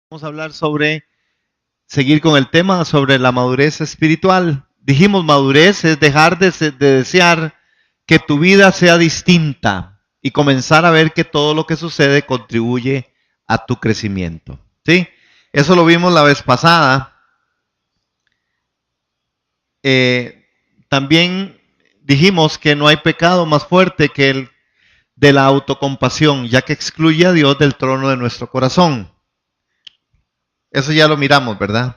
Vamos a hablar seguir con el tema sobre la madurez espiritual. Dijimos, madurez es dejar de desear que tu vida sea distinta y comenzar a ver que todo lo que sucede contribuye a tu crecimiento. ¿Sí? Eso lo vimos la vez pasada. Eh, También dijimos que no hay pecado más fuerte que el de la autocompasión, ya que excluye a Dios del trono de nuestro corazón. Eso ya lo miramos, ¿verdad?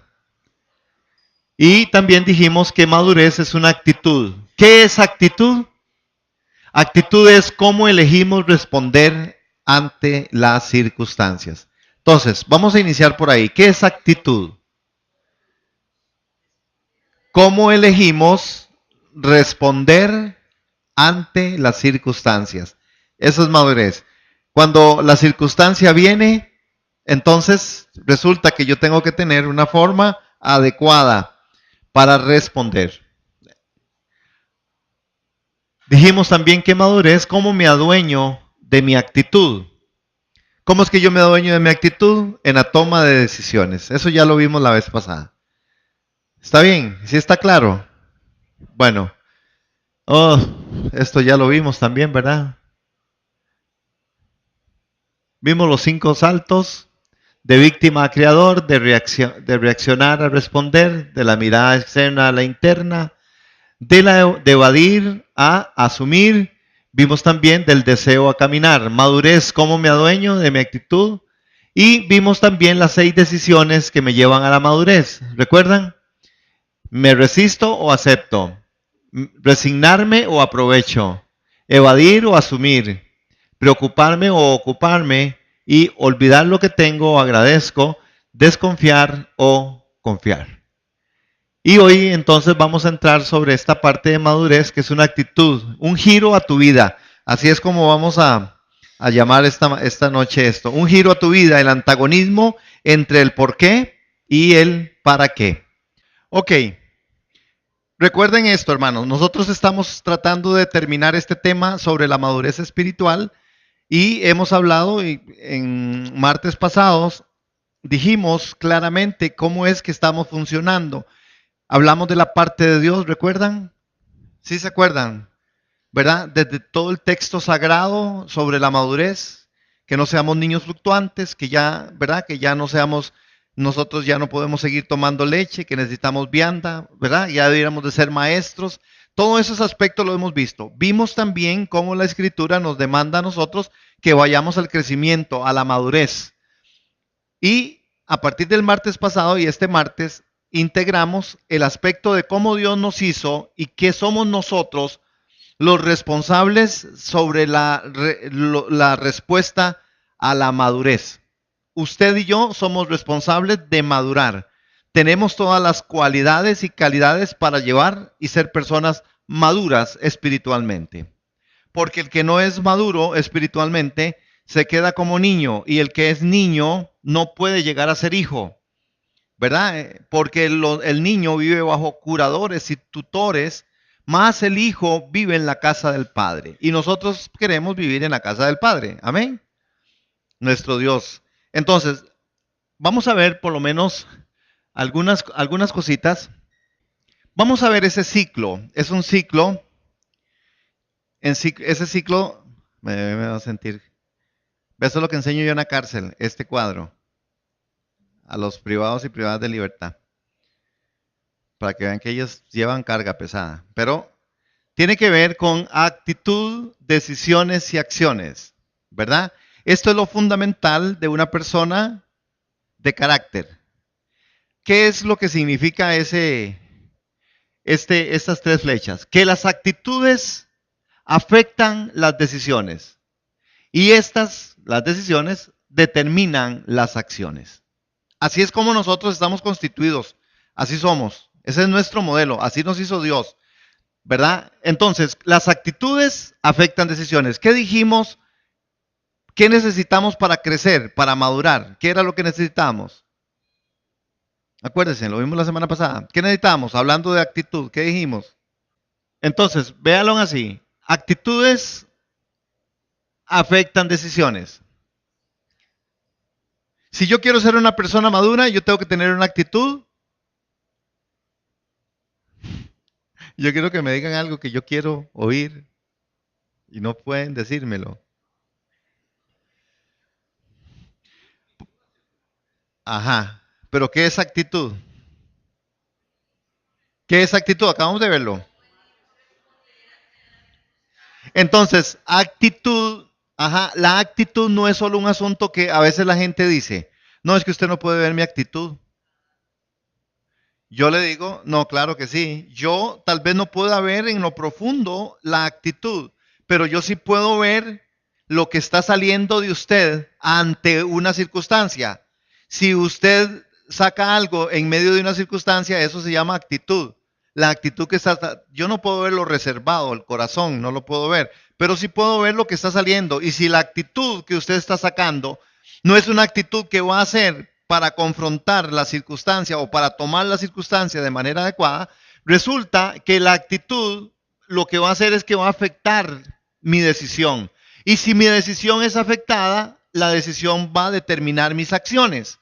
Y también dijimos que madurez es una actitud. ¿Qué es actitud? Actitud es cómo elegimos responder ante las circunstancias. Entonces, vamos a iniciar por ahí. ¿Qué es actitud? ¿Cómo elegimos responder ante las circunstancias? Eso es madurez. Cuando la circunstancia viene, entonces resulta que yo tengo que tener una forma adecuada para responder. Dijimos también que madurez, cómo me adueño de mi actitud. ¿Cómo es que yo me adueño de mi actitud? En la toma de decisiones. Eso ya lo vimos la vez pasada. ¿Está bien? ¿Sí está claro? Bueno, oh, esto ya lo vimos también, ¿verdad? Vimos los 5 saltos de víctima a creador, de reaccionar a responder, de la mirada externa a la interna, de evadir a asumir. Vimos también del deseo a caminar, madurez, cómo me adueño de mi actitud. Y vimos también las 6 decisiones que me llevan a la madurez. ¿Recuerdan? ¿Me resisto o acepto? ¿Resignarme o aprovecho? ¿Evadir o asumir? ¿Preocuparme o ocuparme? Y olvidar lo que tengo o agradezco. ¿Desconfiar o confiar? Y hoy entonces vamos a entrar sobre esta parte de madurez que es una actitud, un giro a tu vida. Así es como vamos a llamar esta noche esto. Un giro a tu vida, el antagonismo entre el por qué y el para qué. Ok, recuerden esto, hermanos. Nosotros estamos tratando de terminar este tema sobre la madurez espiritual y hemos hablado en martes pasados, dijimos claramente cómo es que estamos funcionando. Hablamos de la parte de Dios, ¿recuerdan? ¿Sí se acuerdan? ¿Verdad? Desde todo el texto sagrado sobre la madurez, que no seamos niños fluctuantes, que ya, ¿verdad? Que ya no seamos, nosotros ya no podemos seguir tomando leche, que necesitamos vianda, ¿verdad? Ya deberíamos de ser maestros. Todos esos aspectos lo hemos visto. Vimos también cómo la escritura nos demanda a nosotros que vayamos al crecimiento, a la madurez. Y a partir del martes pasado y este martes integramos el aspecto de cómo Dios nos hizo y qué somos nosotros los responsables sobre la respuesta a la madurez. Usted y yo somos responsables de madurar. Tenemos todas las cualidades y calidades para llevar y ser personas maduras espiritualmente. Porque el que no es maduro espiritualmente se queda como niño y el que es niño no puede llegar a ser hijo, ¿verdad? Porque el niño vive bajo curadores y tutores, más el hijo vive en la casa del Padre. Y nosotros queremos vivir en la casa del Padre. Amén. Nuestro Dios. Entonces, vamos a ver por lo menos algunas cositas. Vamos a ver ese ciclo. Es un ciclo. Ese ciclo me va a sentir. Eso es lo que enseño yo en la cárcel, este cuadro, a los privados y privadas de libertad, para que vean que ellos llevan carga pesada. Pero tiene que ver con actitud, decisiones y acciones, ¿verdad? Esto es lo fundamental de una persona de carácter. ¿Qué es lo que significa estas 3 flechas? Que las actitudes afectan las decisiones y las decisiones, determinan las acciones. Así es como nosotros estamos constituidos. Así somos. Ese es nuestro modelo. Así nos hizo Dios. ¿Verdad? Entonces, las actitudes afectan decisiones. ¿Qué dijimos? ¿Qué necesitamos para crecer, para madurar? ¿Qué era lo que necesitábamos? Acuérdense, lo vimos la semana pasada. ¿Qué necesitamos? Hablando de actitud, ¿qué dijimos? Entonces, véanlo así. Actitudes afectan decisiones. Si yo quiero ser una persona madura, yo tengo que tener una actitud. Yo quiero que me digan algo que yo quiero oír y no pueden decírmelo. Ajá. Pero ¿qué es actitud? ¿Qué es actitud? Acabamos de verlo. Entonces, actitud, ajá, la actitud no es solo un asunto que a veces la gente dice, no, es que usted no puede ver mi actitud. Yo le digo, no, claro que sí. Yo tal vez no pueda ver en lo profundo la actitud, pero yo sí puedo ver lo que está saliendo de usted ante una circunstancia. Si usted saca algo en medio de una circunstancia, eso se llama actitud. La actitud que está, yo no puedo ver lo reservado, el corazón, no lo puedo ver, pero sí puedo ver lo que está saliendo. Y si la actitud que usted está sacando no es una actitud que va a hacer para confrontar la circunstancia o para tomar la circunstancia de manera adecuada, resulta que la actitud lo que va a hacer es que va a afectar mi decisión. Y si mi decisión es afectada, la decisión va a determinar mis acciones.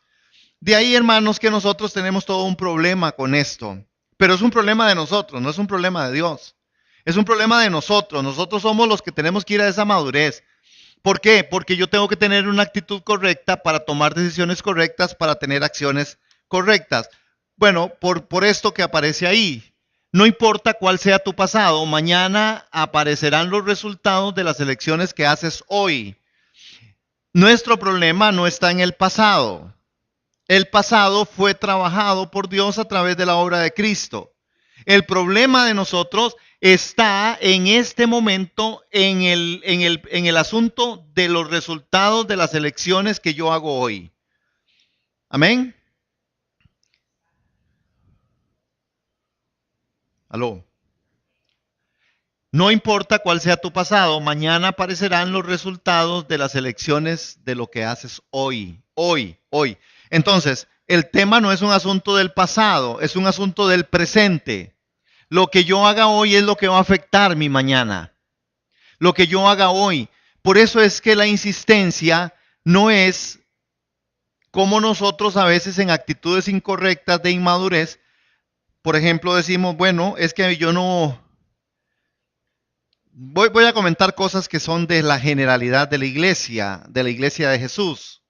De ahí, hermanos, que nosotros tenemos todo un problema con esto. Pero es un problema de nosotros, no es un problema de Dios. Es un problema de nosotros. Nosotros somos los que tenemos que ir a esa madurez. ¿Por qué? Porque yo tengo que tener una actitud correcta para tomar decisiones correctas, para tener acciones correctas. Bueno, por esto que aparece ahí. No importa cuál sea tu pasado, mañana aparecerán los resultados de las elecciones que haces hoy. Nuestro problema no está en el pasado. El pasado fue trabajado por Dios a través de la obra de Cristo. El problema de nosotros está en este momento en el asunto de los resultados de las elecciones que yo hago hoy. Amén. Aló. No importa cuál sea tu pasado, mañana aparecerán los resultados de las elecciones de lo que haces hoy. Hoy, hoy. Entonces, el tema no es un asunto del pasado, es un asunto del presente. Lo que yo haga hoy es lo que va a afectar mi mañana. Lo que yo haga hoy. Por eso es que la insistencia no es como nosotros a veces en actitudes incorrectas de inmadurez, por ejemplo, decimos, bueno, es que yo no... Voy a comentar cosas que son de la generalidad de la iglesia de Jesús.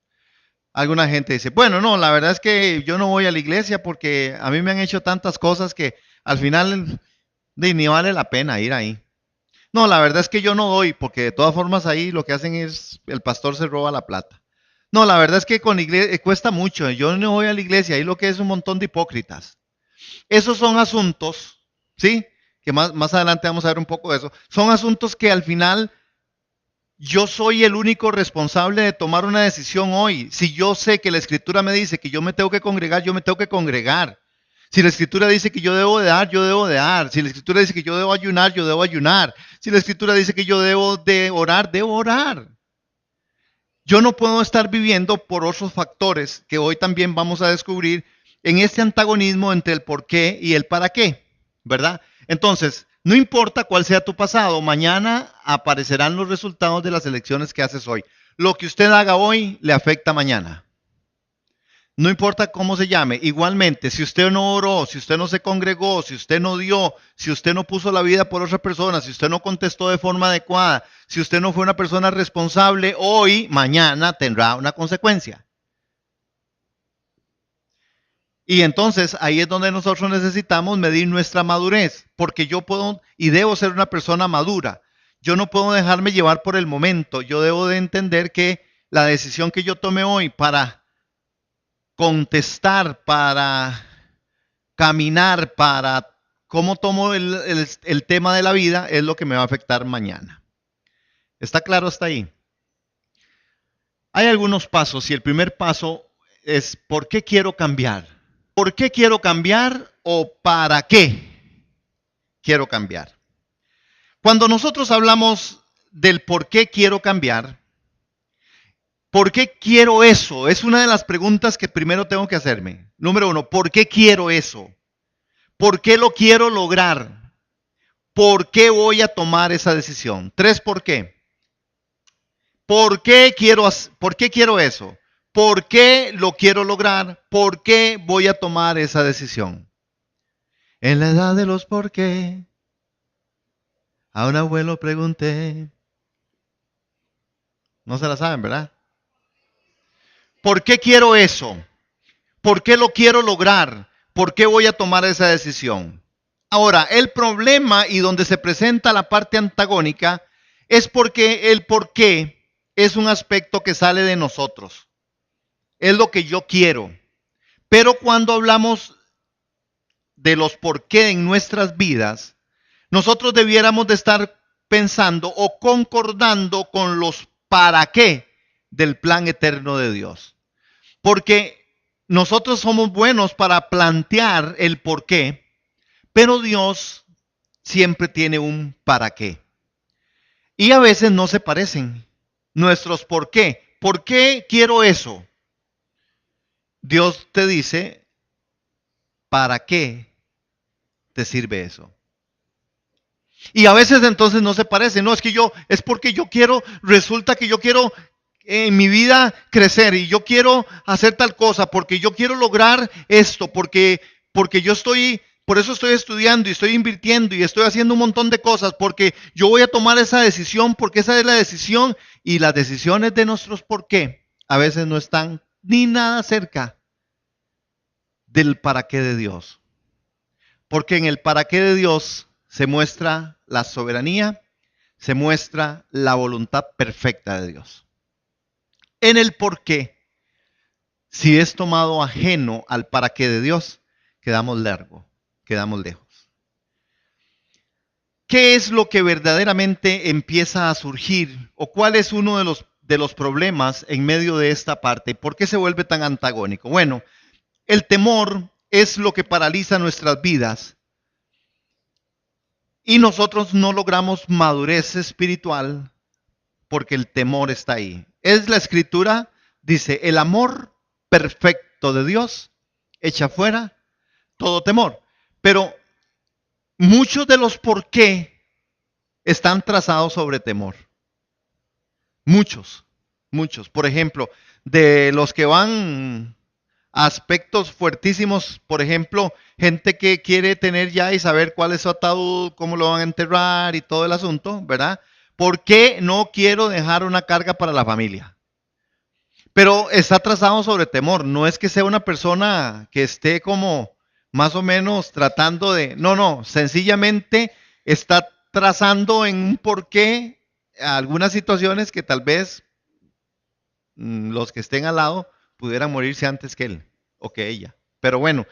Alguna gente dice, bueno, no, la verdad es que yo no voy a la iglesia porque a mí me han hecho tantas cosas que al final ni vale la pena ir ahí. No, la verdad es que yo no doy, porque de todas formas ahí lo que hacen es, el pastor se roba la plata. No, la verdad es que con la iglesia cuesta mucho, yo no voy a la iglesia, ahí lo que es un montón de hipócritas. Esos son asuntos, ¿sí? Que más adelante vamos a ver un poco de eso. Son asuntos que al final yo soy el único responsable de tomar una decisión hoy. Si yo sé que la escritura me dice que yo me tengo que congregar, yo me tengo que congregar. Si la escritura dice que yo debo de dar, yo debo de dar. Si la escritura dice que yo debo ayunar, yo debo ayunar. Si la escritura dice que yo debo de orar, debo orar. Yo no puedo estar viviendo por otros factores que hoy también vamos a descubrir en este antagonismo entre el por qué y el para qué, ¿verdad? Entonces, no importa cuál sea tu pasado, mañana aparecerán los resultados de las elecciones que haces hoy. Lo que usted haga hoy le afecta mañana. No importa cómo se llame, igualmente, si usted no oró, si usted no se congregó, si usted no dio, si usted no puso la vida por otra persona, si usted no contestó de forma adecuada, si usted no fue una persona responsable, hoy, mañana tendrá una consecuencia. Y entonces ahí es donde nosotros necesitamos medir nuestra madurez, porque yo puedo y debo ser una persona madura. Yo no puedo dejarme llevar por el momento, yo debo de entender que la decisión que yo tome hoy para contestar, para caminar, para cómo tomo el tema de la vida es lo que me va a afectar mañana. ¿Está claro hasta ahí? Hay algunos pasos y el primer paso es ¿por qué quiero cambiar? ¿Por qué quiero cambiar o para qué quiero cambiar? Cuando nosotros hablamos del por qué quiero cambiar, ¿por qué quiero eso? Es una de las preguntas que primero tengo que hacerme. Número uno, ¿por qué quiero eso? ¿Por qué lo quiero lograr? ¿Por qué voy a tomar esa decisión? Tres, ¿por qué? ¿Por qué quiero eso? ¿Por qué lo quiero lograr? ¿Por qué voy a tomar esa decisión? En la edad de los por qué, a un abuelo pregunté. No se la saben, ¿verdad? ¿Por qué quiero eso? ¿Por qué lo quiero lograr? ¿Por qué voy a tomar esa decisión? Ahora, el problema y donde se presenta la parte antagónica es porque el por qué es un aspecto que sale de nosotros. Es lo que yo quiero. Pero cuando hablamos de los por qué en nuestras vidas, nosotros debiéramos de estar pensando o concordando con los para qué del plan eterno de Dios. Porque nosotros somos buenos para plantear el por qué, pero Dios siempre tiene un para qué. Y a veces no se parecen nuestros por qué. ¿Por qué quiero eso? Dios te dice, ¿para qué te sirve eso? Y a veces entonces no se parecen. No, es porque yo quiero, resulta que yo quiero en mi vida crecer y yo quiero hacer tal cosa, porque yo quiero lograr esto, porque yo estoy, por eso estoy estudiando y estoy invirtiendo y estoy haciendo un montón de cosas, porque yo voy a tomar esa decisión, porque esa es la decisión y las decisiones de nuestros por qué a veces no están ni nada cerca del para qué de Dios. Porque en el para qué de Dios se muestra la soberanía, se muestra la voluntad perfecta de Dios. En el por qué, si es tomado ajeno al para qué de Dios, quedamos largo, quedamos lejos. ¿Qué es lo que verdaderamente empieza a surgir? ¿O cuál es uno de los problemas en medio de esta parte? ¿Por qué se vuelve tan antagónico? Bueno, el temor es lo que paraliza nuestras vidas y nosotros no logramos madurez espiritual porque el temor está ahí. Es la escritura, dice, el amor perfecto de Dios echa fuera todo temor. Pero muchos de los por qué están trazados sobre temor. Muchos, muchos. Por ejemplo, de los que van a aspectos fuertísimos, por ejemplo, gente que quiere tener ya y saber cuál es su ataúd, cómo lo van a enterrar y todo el asunto, ¿verdad? ¿Por qué no quiero dejar una carga para la familia? Pero está trazado sobre temor. No es que sea una persona que esté como más o menos tratando de... No, no, sencillamente está trazando en un porqué algunas situaciones que tal vez los que estén al lado pudieran morirse antes que él o que ella. Pero bueno,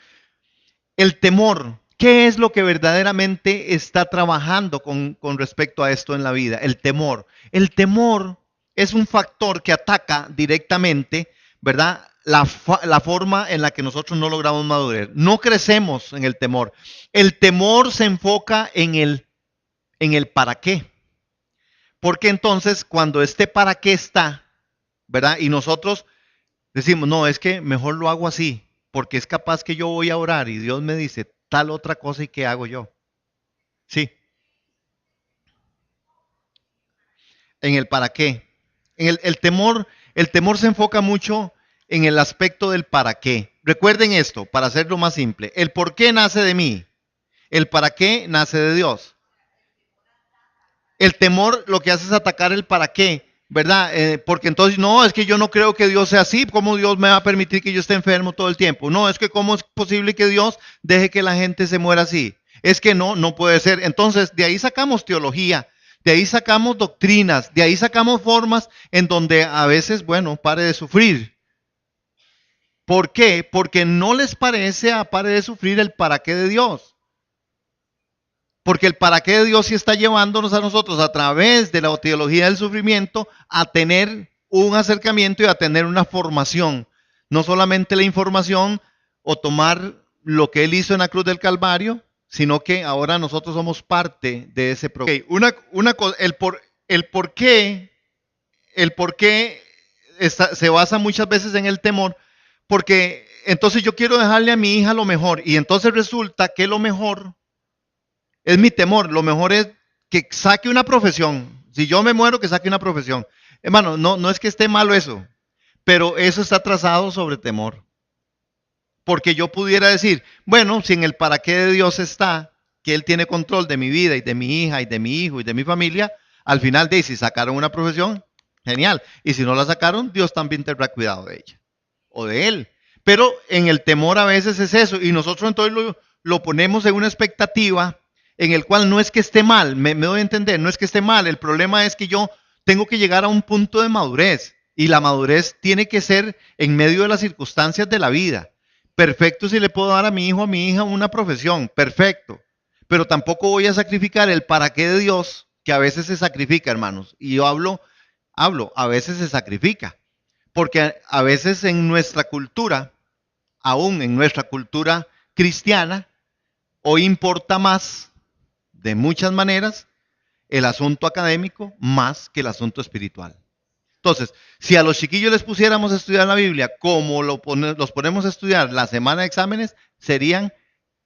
el temor, ¿qué es lo que verdaderamente está trabajando con respecto a esto en la vida? El temor. El temor es un factor que ataca directamente, ¿verdad? La forma en la que nosotros no logramos madurar. No crecemos en el temor. El temor se enfoca en el para qué. Porque entonces cuando este para qué está, ¿verdad? Y nosotros decimos, no, es que mejor lo hago así, porque es capaz que yo voy a orar y Dios me dice tal otra cosa y ¿qué hago yo? Sí, en el para qué. En el temor se enfoca mucho en el aspecto del para qué. Recuerden esto, para hacerlo más simple. El por qué nace de mí. El para qué nace de Dios. El temor lo que hace es atacar el para qué, ¿verdad? Porque entonces, no, es que yo no creo que Dios sea así. ¿Cómo Dios me va a permitir que yo esté enfermo todo el tiempo? No, es que cómo es posible que Dios deje que la gente se muera así. Es que no, no puede ser. Entonces, de ahí sacamos teología, de ahí sacamos doctrinas, de ahí sacamos formas en donde a veces, bueno, pare de sufrir. ¿Por qué? Porque no les parece a pare de sufrir el para qué de Dios. Porque el para qué de Dios sí está llevándonos a nosotros a través de la teología del sufrimiento a tener un acercamiento y a tener una formación. No solamente la información o tomar lo que Él hizo en la cruz del Calvario, sino que ahora nosotros somos parte de ese programa. Okay, el por qué se basa muchas veces en el temor, porque entonces yo quiero dejarle a mi hija lo mejor y entonces resulta que lo mejor es mi temor. Lo mejor es que saque una profesión. Si yo me muero, que saque una profesión. Hermano, no, no es que esté malo eso. Pero eso está trazado sobre temor. Porque yo pudiera decir, bueno, si en el para qué de Dios está, que Él tiene control de mi vida y de mi hija y de mi hijo y de mi familia, al final de si sacaron una profesión, genial. Y si no la sacaron, Dios también tendrá cuidado de ella o de Él. Pero en el temor a veces es eso. Y nosotros entonces lo ponemos en una expectativa en el cual no es que esté mal, me doy a entender, no es que esté mal. El problema es que yo tengo que llegar a un punto de madurez. Y la madurez tiene que ser en medio de las circunstancias de la vida. Perfecto si le puedo dar a mi hijo o a mi hija una profesión, perfecto. Pero tampoco voy a sacrificar el para qué de Dios, que a veces se sacrifica, hermanos. Y yo hablo, a veces se sacrifica. Porque a veces en nuestra cultura, aún en nuestra cultura cristiana, hoy importa más, de muchas maneras, el asunto académico más que el asunto espiritual. Entonces, si a los chiquillos les pusiéramos a estudiar la Biblia como los ponemos a estudiar la semana de exámenes, serían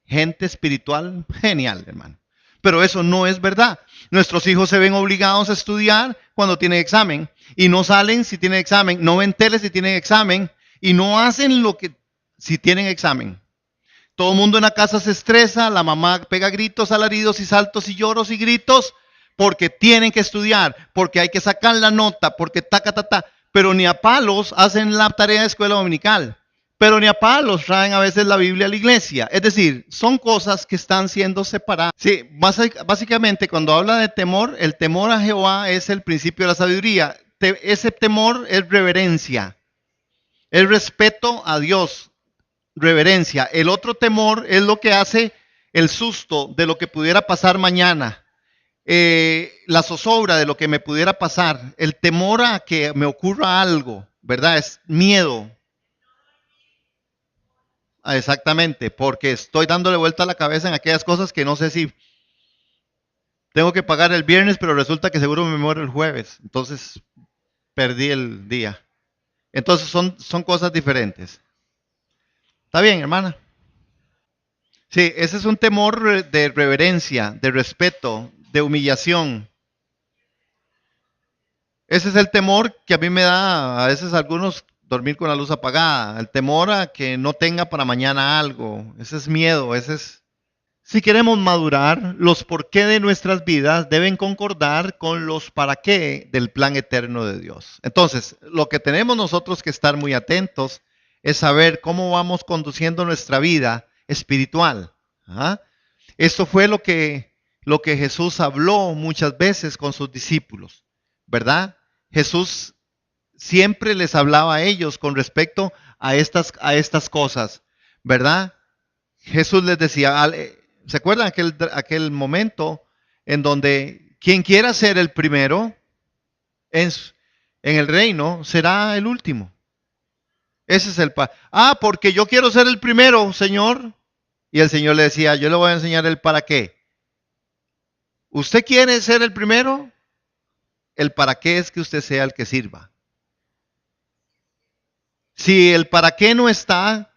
gente espiritual genial, hermano. Pero eso no es verdad. Nuestros hijos se ven obligados a estudiar cuando tienen examen y no salen si tienen examen, no ven tele si tienen examen y no hacen lo que si tienen examen. Todo el mundo en la casa se estresa, la mamá pega gritos, alaridos y saltos y lloros y gritos porque tienen que estudiar, porque hay que sacar la nota, porque pero ni a palos hacen la tarea de escuela dominical. Pero ni a palos traen a veces la Biblia a la iglesia. Es decir, son cosas que están siendo separadas. Sí, básicamente cuando habla de temor, el temor a Jehová es el principio de la sabiduría. Ese temor es reverencia, es respeto a Dios, reverencia. El otro temor es lo que hace el susto de lo que pudiera pasar mañana. La zozobra de lo que me pudiera pasar. El temor a que me ocurra algo, ¿verdad? Es miedo. Exactamente, porque estoy dándole vuelta a la cabeza en aquellas cosas que no sé si tengo que pagar el viernes, pero resulta que seguro me muero el jueves. Entonces perdí el día. Entonces son cosas diferentes. ¿Está bien, hermana? Sí, ese es un temor de reverencia, de respeto, de humillación. Ese es el temor que a mí me da a veces algunos dormir con la luz apagada. El temor a que no tenga para mañana algo. Ese es miedo, ese es... Si queremos madurar, los por qué de nuestras vidas deben concordar con los para qué del plan eterno de Dios. Entonces, lo que tenemos nosotros que estar muy atentos es saber cómo vamos conduciendo nuestra vida espiritual. ¿Ah? Esto fue lo que Jesús habló muchas veces con sus discípulos, ¿verdad? Jesús siempre les hablaba a ellos con respecto a estas cosas, ¿verdad? Jesús les decía, ¿se acuerdan aquel momento en donde quien quiera ser el primero en el reino será el último? Ese es porque yo quiero ser el primero, Señor. Y el Señor le decía, yo le voy a enseñar el para qué. ¿Usted quiere ser el primero? El para qué es que usted sea el que sirva. Si el para qué no está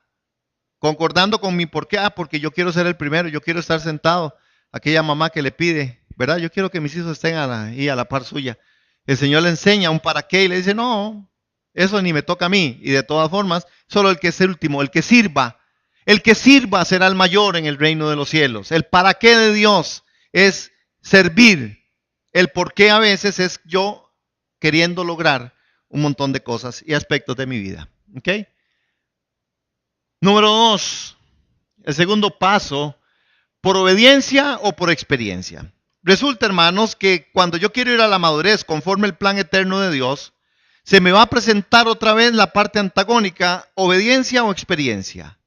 concordando con mi por qué, porque yo quiero ser el primero, yo quiero estar sentado. Aquella mamá que le pide, ¿verdad? Yo quiero que mis hijos estén a la par suya. El Señor le enseña un para qué y le dice, no, eso ni me toca a mí. Y de todas formas, solo el que es el último, el que sirva será el mayor en el reino de los cielos. El para qué de Dios es servir. El por qué a veces es yo queriendo lograr un montón de cosas y aspectos de mi vida. ¿Ok? Número 2, el segundo paso, por obediencia o por experiencia. Resulta, hermanos, que cuando yo quiero ir a la madurez conforme el plan eterno de Dios, se me va a presentar otra vez la parte antagónica, obediencia o experiencia.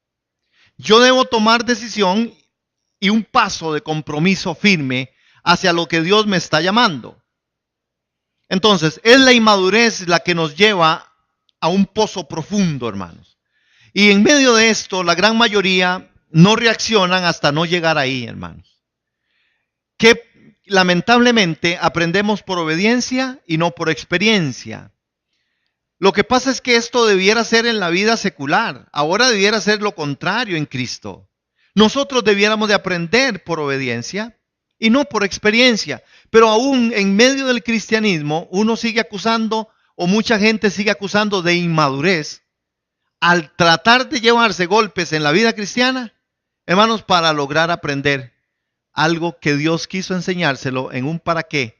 Yo debo tomar decisión y un paso de compromiso firme hacia lo que Dios me está llamando. Entonces, es la inmadurez la que nos lleva a un pozo profundo, hermanos. Y en medio de esto, la gran mayoría no reaccionan hasta no llegar ahí, hermanos. Que lamentablemente aprendemos por obediencia y no por experiencia. Lo que pasa es que esto debiera ser en la vida secular. Ahora debiera ser lo contrario en Cristo. Nosotros debiéramos de aprender por obediencia y no por experiencia. Pero aún en medio del cristianismo, uno sigue acusando o mucha gente sigue acusando de inmadurez al tratar de llevarse golpes en la vida cristiana, hermanos, para lograr aprender algo que Dios quiso enseñárselo en un para qué.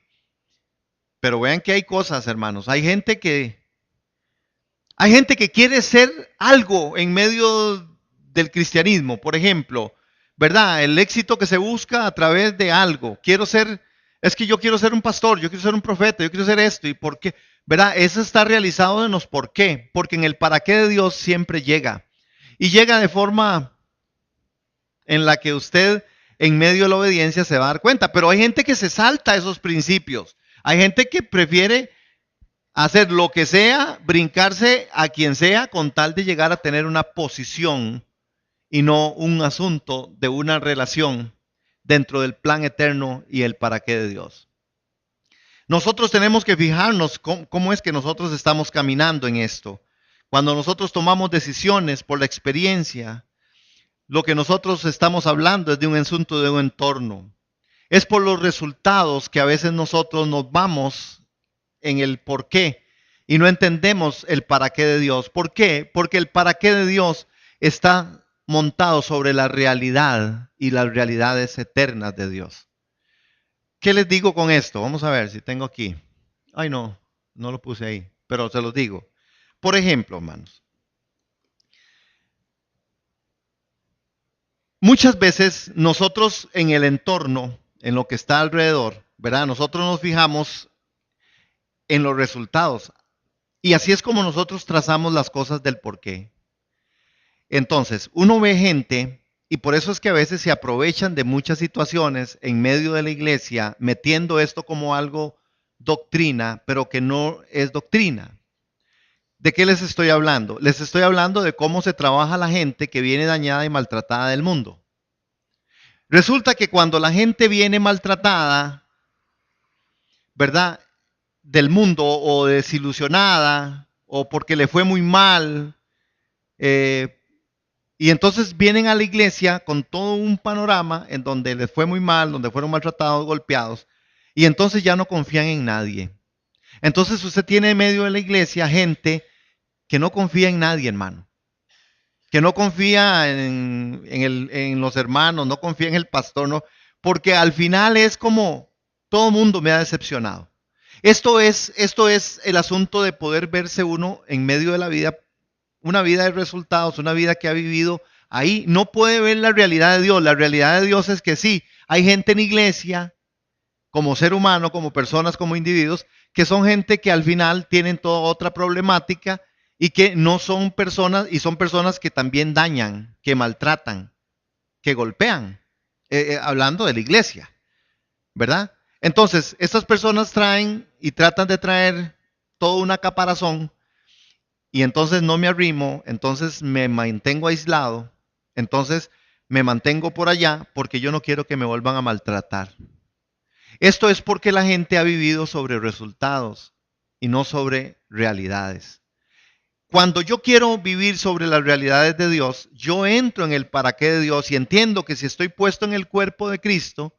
Pero vean que hay cosas, hermanos. Hay gente que quiere ser algo en medio del cristianismo. Por ejemplo, ¿verdad? El éxito que se busca a través de algo. Es que yo quiero ser un pastor, yo quiero ser un profeta, yo quiero ser esto. ¿Y por qué? ¿Verdad? Eso está realizado en los por qué. Porque en el para qué de Dios siempre llega. Y llega de forma en la que usted en medio de la obediencia se va a dar cuenta. Pero hay gente que se salta esos principios. Hay gente que prefiere hacer lo que sea, brincarse a quien sea con tal de llegar a tener una posición y no un asunto de una relación dentro del plan eterno y el para qué de Dios. Nosotros tenemos que fijarnos cómo es que nosotros estamos caminando en esto. Cuando nosotros tomamos decisiones por la experiencia, lo que nosotros estamos hablando es de un asunto de un entorno. Es por los resultados que a veces nosotros nos vamos en el por qué y no entendemos el para qué de Dios. ¿Por qué? Porque el para qué de Dios está montado sobre la realidad y las realidades eternas de Dios. ¿Qué les digo con esto? Vamos a ver si tengo aquí. Ay, no lo puse ahí, pero se los digo. Por ejemplo, hermanos, muchas veces nosotros en el entorno, en lo que está alrededor, ¿verdad? Nosotros nos fijamos en los resultados. Y así es como nosotros trazamos las cosas del porqué. Entonces, uno ve gente, y por eso es que a veces se aprovechan de muchas situaciones en medio de la iglesia, metiendo esto como algo doctrina, pero que no es doctrina. ¿De qué les estoy hablando? Les estoy hablando de cómo se trabaja la gente que viene dañada y maltratada del mundo. Resulta que cuando la gente viene maltratada, ¿verdad? Del mundo o desilusionada o porque le fue muy mal, y entonces vienen a la iglesia con todo un panorama en donde les fue muy mal, donde fueron maltratados, golpeados, y entonces ya no confían en nadie. Entonces usted tiene en medio de la iglesia gente que no confía en nadie, hermano. Que no confía en los hermanos, no confía en el pastor, no, porque al final es como todo mundo me ha decepcionado. Esto es el asunto de poder verse uno en medio de la vida, una vida de resultados, una vida que ha vivido ahí. No puede ver la realidad de Dios. La realidad de Dios es que sí, hay gente en iglesia, como ser humano, como personas, como individuos, que son gente que al final tienen toda otra problemática y que no son personas, y son personas que también dañan, que maltratan, que golpean, hablando de la iglesia, ¿verdad? Entonces, estas personas traen y tratan de traer toda una caparazón y entonces no me arrimo, entonces me mantengo aislado, entonces me mantengo por allá porque yo no quiero que me vuelvan a maltratar. Esto es porque la gente ha vivido sobre resultados y no sobre realidades. Cuando yo quiero vivir sobre las realidades de Dios, yo entro en el para qué de Dios y entiendo que si estoy puesto en el cuerpo de Cristo,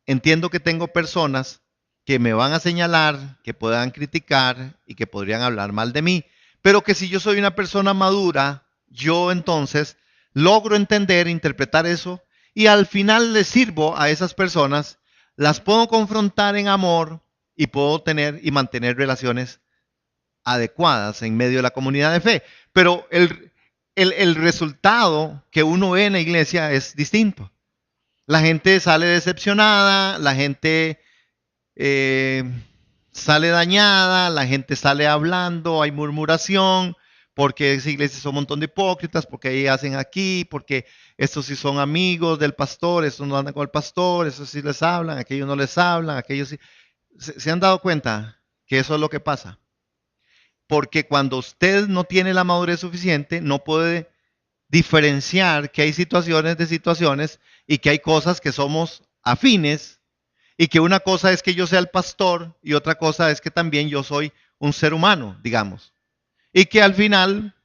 entiendo que tengo personas que me van a señalar, que puedan criticar y que podrían hablar mal de mí, pero que si yo soy una persona madura, yo entonces logro entender, interpretar eso y al final les sirvo a esas personas, las puedo confrontar en amor y puedo tener y mantener relaciones adecuadas en medio de la comunidad de fe. Pero el resultado que uno ve en la iglesia es distinto. La gente sale decepcionada, la gente sale dañada, la gente sale hablando, hay murmuración, porque esa iglesia son un montón de hipócritas, porque ahí hacen aquí, porque estos sí son amigos del pastor, estos no andan con el pastor, estos sí les hablan, aquellos no les hablan, aquellos sí. ¿Se han dado cuenta que eso es lo que pasa? Porque cuando usted no tiene la madurez suficiente, no puede diferenciar que hay situaciones de situaciones y que hay cosas que somos afines y que una cosa es que yo sea el pastor y otra cosa es que también yo soy un ser humano, digamos. Y que al final,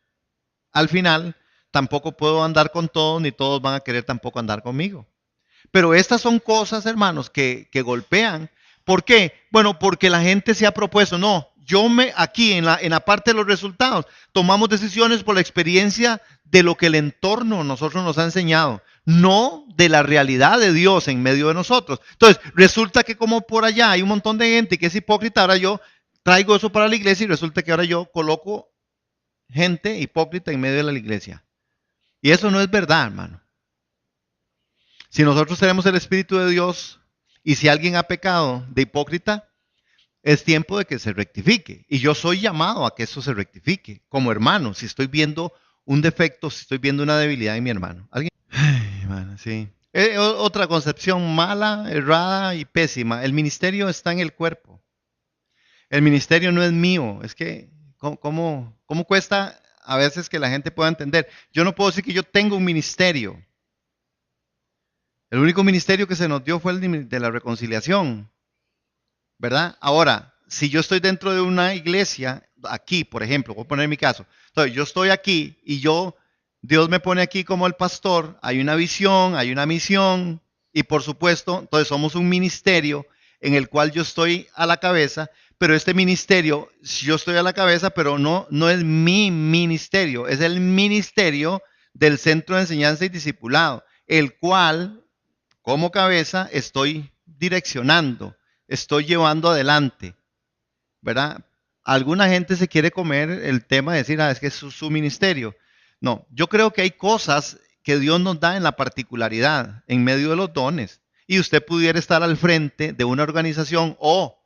tampoco puedo andar con todos ni todos van a querer tampoco andar conmigo. Pero estas son cosas, hermanos, que golpean. ¿Por qué? Bueno, porque la gente se ha propuesto, no, aquí en la parte de los resultados, tomamos decisiones por la experiencia de lo que el entorno nosotros nos ha enseñado, no de la realidad de Dios en medio de nosotros. Entonces, resulta que como por allá hay un montón de gente que es hipócrita, ahora yo traigo eso para la iglesia y resulta que ahora yo coloco gente hipócrita en medio de la iglesia. Y eso no es verdad, hermano. Si nosotros tenemos el Espíritu de Dios y si alguien ha pecado de hipócrita, es tiempo de que se rectifique. Y yo soy llamado a que eso se rectifique como hermano. Si estoy viendo un defecto, si estoy viendo una debilidad en mi hermano. ¿Alguien? Ay, hermano, sí. Otra concepción mala, errada y pésima. El ministerio está en el cuerpo. El ministerio no es mío. Es que, ¿cómo cuesta a veces que la gente pueda entender? Yo no puedo decir que yo tengo un ministerio. El único ministerio que se nos dio fue el de la reconciliación, ¿verdad? Ahora, si yo estoy dentro de una iglesia, aquí, por ejemplo, voy a poner mi caso. Entonces, yo estoy aquí y Dios me pone aquí como el pastor, hay una visión, hay una misión y por supuesto, entonces somos un ministerio en el cual yo estoy a la cabeza, pero este ministerio, yo estoy a la cabeza, pero no es mi ministerio, es el ministerio del Centro de Enseñanza y Discipulado, el cual como cabeza estoy direccionando, estoy llevando adelante, ¿verdad? Alguna gente se quiere comer el tema de decir, es que es su ministerio. No, yo creo que hay cosas que Dios nos da en la particularidad, en medio de los dones. Y usted pudiera estar al frente de una organización o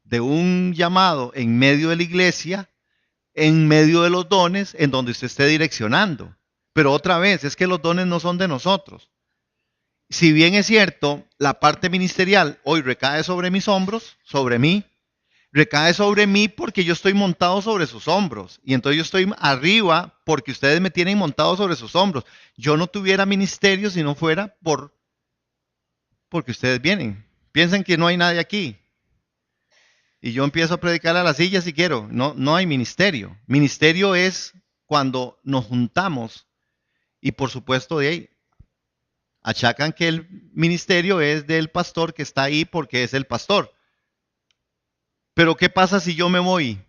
de un llamado en medio de la iglesia, en medio de los dones, en donde usted esté direccionando. Pero otra vez, es que los dones no son de nosotros. Si bien es cierto, la parte ministerial hoy recae sobre mis hombros, sobre mí, recae sobre mí porque yo estoy montado sobre sus hombros. Y entonces yo estoy arriba porque ustedes me tienen montado sobre sus hombros. Yo no tuviera ministerio si no fuera porque ustedes vienen. Piensan que no hay nadie aquí. Y yo empiezo a predicar a la silla si quiero. No hay ministerio. Ministerio es cuando nos juntamos y por supuesto de ahí achacan que el ministerio es del pastor que está ahí porque es el pastor. Pero ¿qué pasa si yo me voy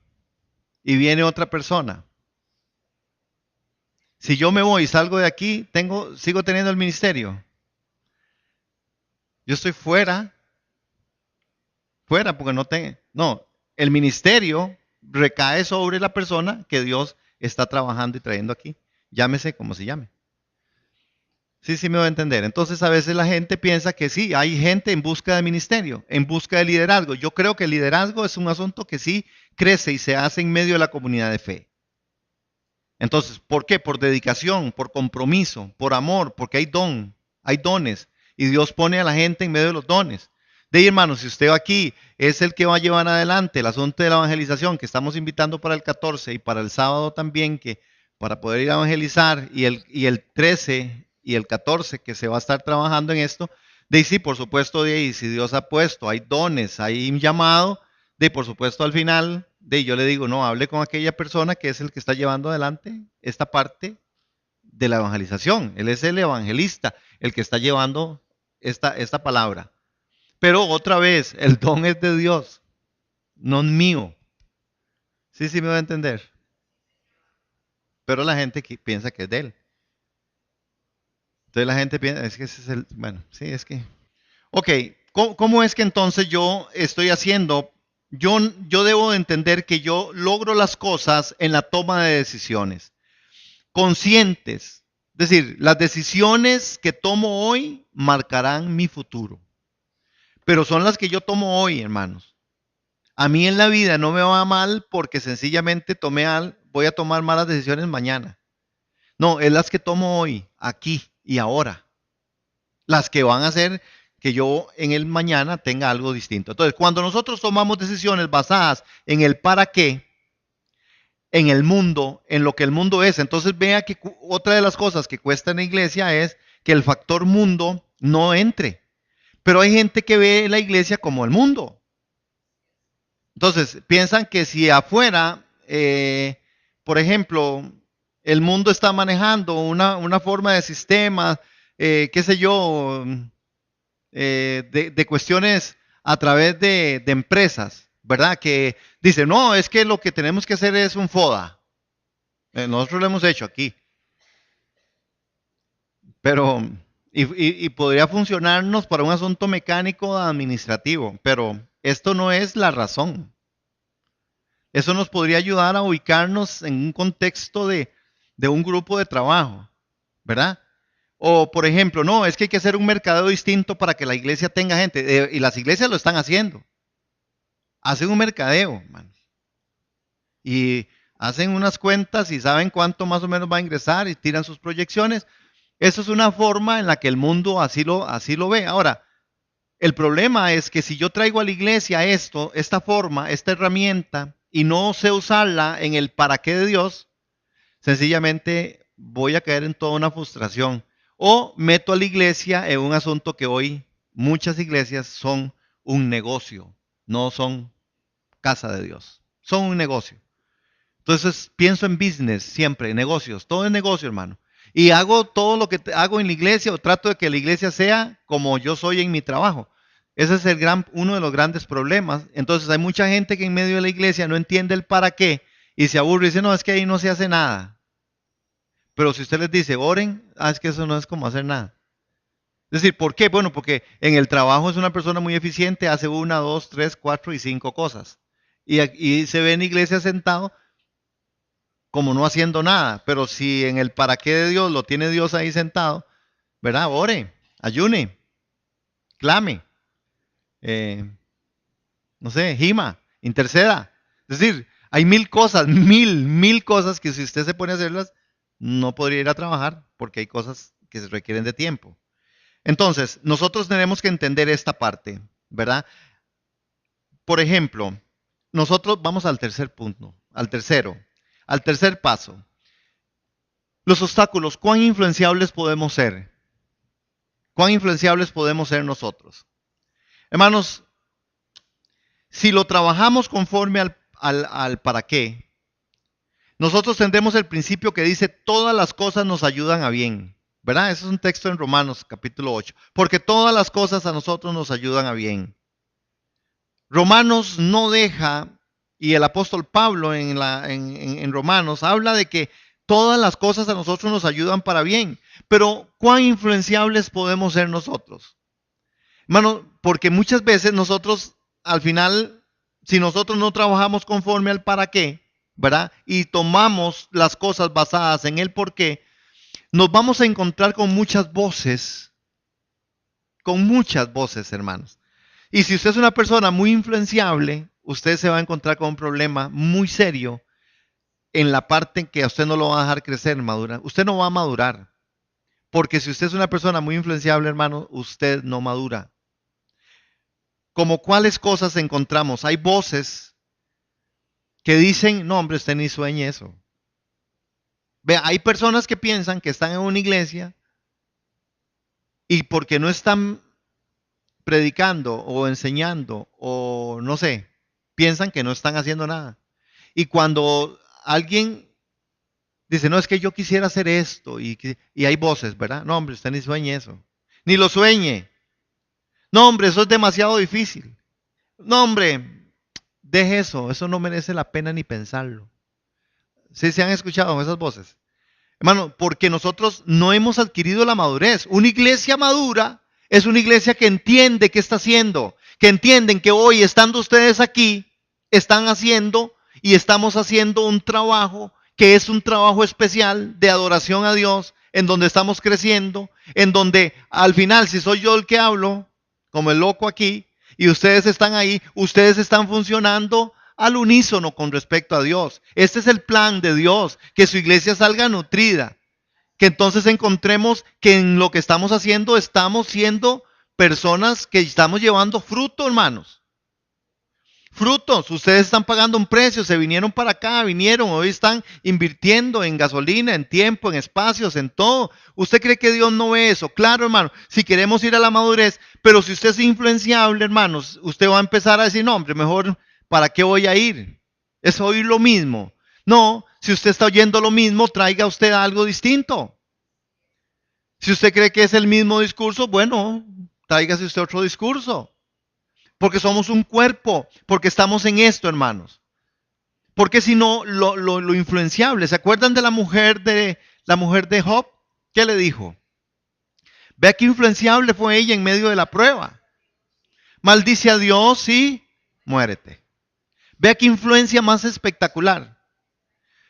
y viene otra persona? Si yo me voy y salgo de aquí, sigo teniendo el ministerio. Yo estoy fuera porque no tengo. No, el ministerio recae sobre la persona que Dios está trabajando y trayendo aquí. Llámese como se llame. Sí, me va a entender. Entonces a veces la gente piensa que sí, hay gente en busca de ministerio, en busca de liderazgo. Yo creo que el liderazgo es un asunto que sí crece y se hace en medio de la comunidad de fe. Entonces, ¿por qué? Por dedicación, por compromiso, por amor, porque hay dones. Y Dios pone a la gente en medio de los dones. De ahí, hermanos, si usted aquí es el que va a llevar adelante el asunto de la evangelización, que estamos invitando para el 14 y para el sábado también, que para poder ir a evangelizar, y el 13 y el 14 que se va a estar trabajando en esto, de ahí sí, por supuesto, de ahí, si Dios ha puesto, hay dones, hay un llamado, de por supuesto al final, de yo le digo, no, hable con aquella persona que es el que está llevando adelante esta parte de la evangelización. Él es el evangelista, el que está llevando esta palabra. Pero otra vez, el don es de Dios, no es mío. Sí, me va a entender. Pero la gente piensa que es de él. Entonces la gente piensa, es que ese es bueno, sí, es que. Ok, ¿cómo es que entonces yo estoy haciendo? Yo debo de entender que yo logro las cosas en la toma de decisiones, conscientes. Es decir, las decisiones que tomo hoy marcarán mi futuro. Pero son las que yo tomo hoy, hermanos. A mí en la vida no me va mal porque sencillamente voy a tomar malas decisiones mañana. No, es las que tomo hoy, aquí y ahora. Las que van a hacer que yo en el mañana tenga algo distinto. Entonces, cuando nosotros tomamos decisiones basadas en el para qué, en el mundo, en lo que el mundo es, entonces vea que otra de las cosas que cuesta en la iglesia es que el factor mundo no entre. Pero hay gente que ve la iglesia como el mundo. Entonces, piensan que si afuera, por ejemplo, el mundo está manejando una forma de sistema, qué sé yo, de cuestiones a través de empresas, ¿verdad? Que dice, no, es que lo que tenemos que hacer es un FODA. Nosotros lo hemos hecho aquí. Pero, y podría funcionarnos para un asunto mecánico administrativo, pero esto no es la razón. Eso nos podría ayudar a ubicarnos en un contexto de un grupo de trabajo, ¿verdad? O, por ejemplo, no, es que hay que hacer un mercadeo distinto para que la iglesia tenga gente. Y las iglesias lo están haciendo. Hacen un mercadeo, man. Y hacen unas cuentas y saben cuánto más o menos va a ingresar y tiran sus proyecciones. Eso es una forma en la que el mundo así lo ve. Ahora, el problema es que si yo traigo a la iglesia esto, esta forma, esta herramienta, y no sé usarla en el para qué de Dios, sencillamente voy a caer en toda una frustración. O meto a la iglesia en un asunto que hoy muchas iglesias son un negocio, no son casa de Dios, son un negocio. Entonces pienso en business siempre, en negocios, todo es negocio, hermano. Y hago todo lo que hago en la iglesia o trato de que la iglesia sea como yo soy en mi trabajo. Ese es uno de los grandes problemas. Entonces hay mucha gente que en medio de la iglesia no entiende el para qué y se aburre y dice, no, es que ahí no se hace nada. Pero si usted les dice, oren, es que eso no es como hacer nada. Es decir, ¿por qué? Bueno, porque en el trabajo es una persona muy eficiente, hace 1, 2, 3, 4 y 5 cosas. Y se ve en iglesia sentado como no haciendo nada. Pero si en el para qué de Dios lo tiene Dios ahí sentado, ¿verdad? Ore, ayune, clame, eh, no sé, gima, interceda. Es decir, hay mil cosas, mil cosas que si usted se pone a hacerlas, no podría ir a trabajar porque hay cosas que se requieren de tiempo. Entonces, nosotros tenemos que entender esta parte, ¿verdad? Por ejemplo, nosotros vamos al tercer punto, al tercer paso. Los obstáculos, ¿cuán influenciables podemos ser? ¿Cuán influenciables podemos ser nosotros? Hermanos, si lo trabajamos conforme al para qué, nosotros tendremos el principio que dice, todas las cosas nos ayudan a bien. ¿Verdad? Eso es un texto en Romanos capítulo 8. Porque todas las cosas a nosotros nos ayudan a bien. Romanos no deja, y el apóstol Pablo en Romanos habla de que todas las cosas a nosotros nos ayudan para bien. Pero ¿cuán influenciables podemos ser nosotros? Hermano, porque muchas veces nosotros, al final, si nosotros no trabajamos conforme al para qué, ¿verdad? Y tomamos las cosas basadas en el por qué, nos vamos a encontrar con muchas voces, hermanos. Y si usted es una persona muy influenciable, usted se va a encontrar con un problema muy serio en la parte en que a usted no lo va a dejar crecer, madurar. Usted no va a madurar. Porque si usted es una persona muy influenciable, hermano, usted no madura. Como cuáles cosas encontramos. Hay voces que dicen, no, hombre, usted ni sueñe eso. Vea, hay personas que piensan que están en una iglesia y porque no están predicando o enseñando o no sé, piensan que no están haciendo nada. Y cuando alguien dice, no, es que yo quisiera hacer esto y hay voces, ¿verdad? No, hombre, usted ni sueñe eso. Ni lo sueñe. No, hombre, eso es demasiado difícil. No, hombre, deje eso no merece la pena ni pensarlo. ¿Sí se han escuchado esas voces? Hermano, porque nosotros no hemos adquirido la madurez. Una iglesia madura es una iglesia que entiende qué está haciendo, que entienden que hoy, estando ustedes aquí, están haciendo y estamos haciendo un trabajo que es un trabajo especial de adoración a Dios, en donde estamos creciendo, en donde al final, si soy yo el que hablo, como el loco aquí, y ustedes están ahí, ustedes están funcionando al unísono con respecto a Dios. Este es el plan de Dios, que su iglesia salga nutrida, que entonces encontremos que en lo que estamos haciendo estamos siendo personas que estamos llevando fruto, hermanos. Frutos, ustedes están pagando un precio, se vinieron para acá, hoy están invirtiendo en gasolina, en tiempo, en espacios, en todo. ¿Usted cree que Dios no ve eso? Claro, hermano, si queremos ir a la madurez, pero si usted es influenciable, hermanos, usted va a empezar a decir, no, hombre, mejor, ¿para qué voy a ir? Es oír lo mismo. No, si usted está oyendo lo mismo, traiga usted algo distinto. Si usted cree que es el mismo discurso, bueno, tráigase usted otro discurso. porque somos un cuerpo, porque estamos en esto, hermanos. Porque si no, lo influenciable. ¿Se acuerdan de la mujer de Job? ¿Qué le dijo? Vea qué influenciable fue ella en medio de la prueba. Maldice a Dios y muérete. Vea qué influencia más espectacular.